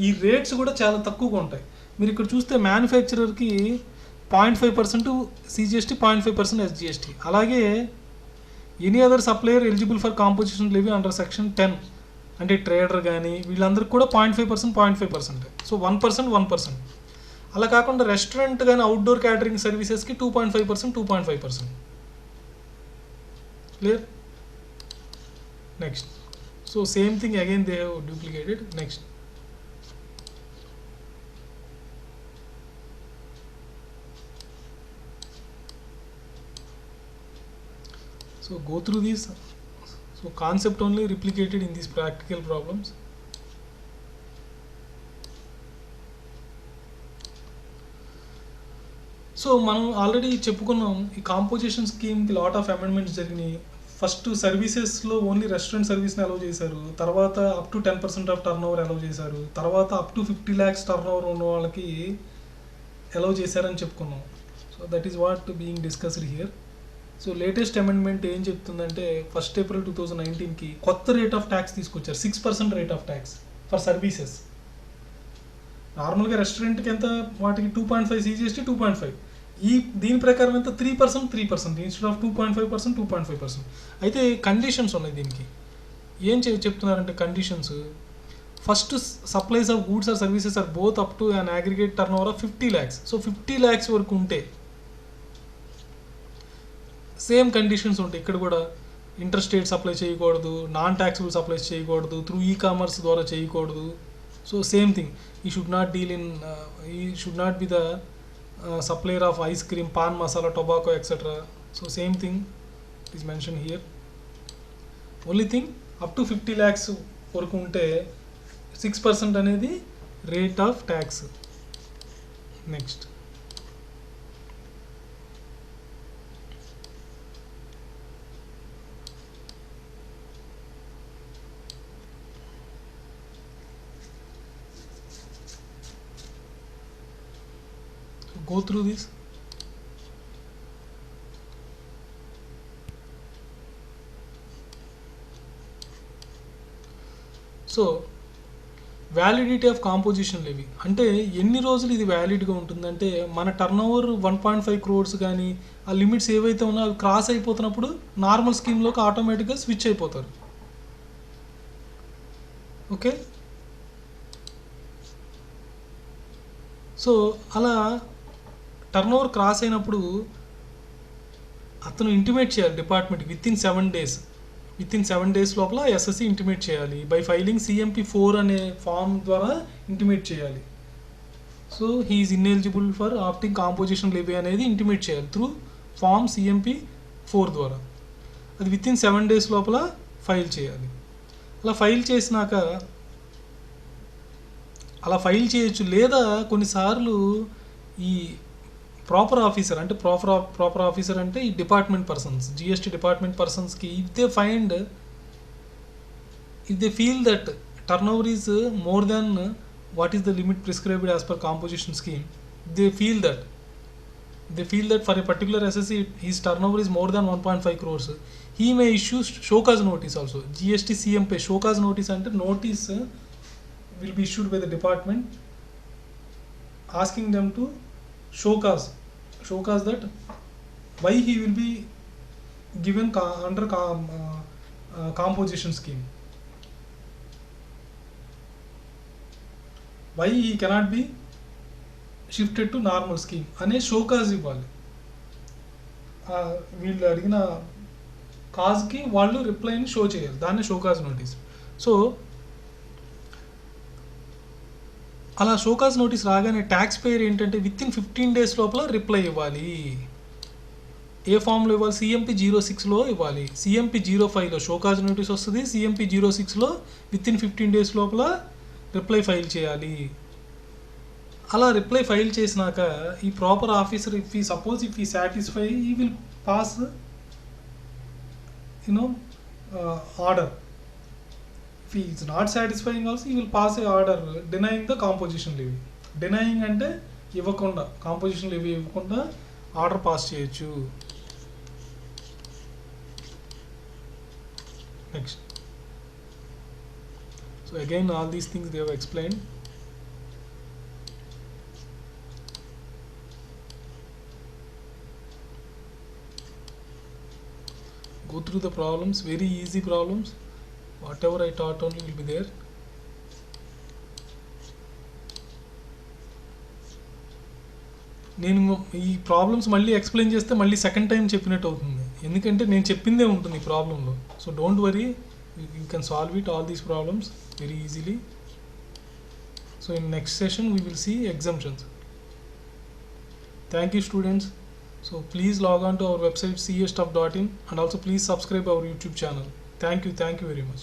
ఈ రేట్స్ కూడా చాలా తక్కువగా ఉంటాయి. మీరు ఇక్కడ చూస్తే మ్యానుఫ్యాక్చరర్కి 0.5% సిజిఎస్టీ, 0.5% ఎస్జిఎస్టీ. అలాగే any other supplier eligible for composition levy under section 10 అంటే ట్రేడర్ కానీ వీళ్ళందరికీ కూడా 0.5%. సో 1%. అలా కాకుండా రెస్టారెంట్ కానీ అవుట్డోర్ క్యాటరింగ్ సర్వీసెస్కి 2.5%. Clear? Next. So same thing again they have duplicated. Next. So go through these. So concept only replicated in these practical problems. So మనం already చెప్పుకున్నాం ఈ కాంపోజిషన్ స్కీమ్కి లాట్ ఆఫ్ అమెండ్మెంట్స్ జరిగినాయి. First సర్వీసెస్లో only restaurant సర్వీస్ని allow చేశారు. తర్వాత up to 10% of turn over allow చేశారు. తర్వాత up to 50 lakhs turn over ఉన్న వాళ్ళకి అలౌ చేశారని చెప్పుకున్నాం. So that is what being discussed here. So latest amendment ఏం చెప్తుందంటే 1st April 2019కి కొత్త రేట్ ఆఫ్ ట్యాక్స్ తీసుకొచ్చారు. 6% rate of tax for services. నార్మల్గా రెస్టారెంట్కి ఎంత వాటికి 2.5 సిజిఎస్టీ 2.5. దీని ప్రకారం ఎంత 3% ఇన్స్టెడ్ ఆఫ్ 2.5%, 2.5%. అయితే కండిషన్స్ ఉన్నాయి దీనికి. ఏం చెప్తున్నారంటే conditions, first supplies of goods or services or both up to an aggregate turnover of 50 lakhs. So 50 lakhs వరకు ఉంటే సేమ్ కండిషన్స్ ఉంటాయి. ఇక్కడ కూడా ఇంటర్ స్టేట్ సప్లై చేయకూడదు, నాన్ ట్యాక్సిబుల్ సప్లైస్ చేయకూడదు, త్రూ కామర్స్ ద్వారా చేయకూడదు. So same thing, he should not be the supplier of ice cream, pan masala, tobacco etcetera. So same thing is mention here. Only thing up to 50 lakhs వరకు ఉంటే 6% అనేది rate of tax. Next. Go through this. So validity of composition levy అంటే ఎన్ని రోజులు ఇది వ్యాలిడ్గా ఉంటుందంటే మన turn over 1.5 crores కానీ ఆ లిమిట్స్ ఏవైతే ఉన్నాయో అవి క్రాస్ అయిపోతున్నప్పుడు నార్మల్ స్కీమ్లోకి ఆటోమేటిక్గా స్విచ్ అయిపోతారు. ఓకే. సో అలా టర్న్ ఓవర్ క్రాస్ అయినప్పుడు అతను ఇంటిమేట్ చేయాలి డిపార్ట్మెంట్ వితిన్ 7 days లోపల ఎస్ఎస్సి ఇంటిమేట్ చేయాలి. బై ఫైలింగ్ CMP4 అనే ఫామ్ ద్వారా ఇంటిమేట్ చేయాలి. So he is ineligible for opting composition levy అనేది ఇంటిమేట్ చేయాలి త్రూ ఫామ్ CMP4 ద్వారా. అది వితిన్ 7 days లోపల ఫైల్ చేయాలి. అలా ఫైల్ చేసినాక అలా ఫైల్ చేయొచ్చు. లేదా కొన్నిసార్లు ఈ ప్రాపర్ ఆఫీసర్ అంటే ఈ డిపార్ట్మెంట్ పర్సన్స్, GST డిపార్ట్మెంట్ పర్సన్స్కి if they feel that turnover is more than what is the limit prescribed as per composition scheme, they feel that they feel that for a particular SSC his turnover is more than 1.5 crores, he may issue show cause notice also. GST CM pay show cause notice అంటే notice will be issued by the department asking them to show cause that why he will be given under composition scheme, why he cannot be shifted to normal scheme అనే show cause ఇవ్వాలి. వీళ్ళు అడిగిన కాజ్కి వాళ్ళు రిప్లైని show చేయాలి, దాన్ని show cause notice. So అలా show cause notice రాగానే tax payer ఏంటంటే విత్ ఇన్ 15 days లోపల రిప్లై ఇవ్వాలి. ఏ ఫామ్లో ఇవ్వాలి? CMP 06లో ఇవ్వాలి. CMP 05లో షో కాజ్ నోటీస్ వస్తుంది, CMP 06లో విత్ ఇన్ 15 days లోపల రిప్లై ఫైల్ చేయాలి. అలా రిప్లై ఫైల్ చేసినాక ఈ ప్రాపర్ ఆఫీసర్ ఇఫ్ ఈ సాటిస్ఫై ఈ విల్ పాస్ ఆర్డర్. ఇఫ్ ఈ ఇస్ నాట్ సాటిస్ఫైయింగ్ ఆల్సో ఈ will pass A order denying the composition levy. Denying అంటే ఇవ్వకుండా, కాంపోజిషన్ లివీ ఇవ్వకుండా ఆర్డర్ పాస్ చేయొచ్చు. Next, so again all these things they have explained. Go through the problems, very easy problems, whatever I taught only will be there. నేను ఈ problems మళ్ళీ explain చేస్తే మళ్ళీ second time చెప్పినట్టు అవుతుంది, ఎందుకంటే నేను చెప్పిందే ఉంటుంది ఈ ప్రాబ్లంలో. So don't worry, you can solve it all these problems very easily. So in next session we will see exemptions. Thank you students. So please log on to our website castuff.in and also please subscribe our YouTube channel. Thank you very much.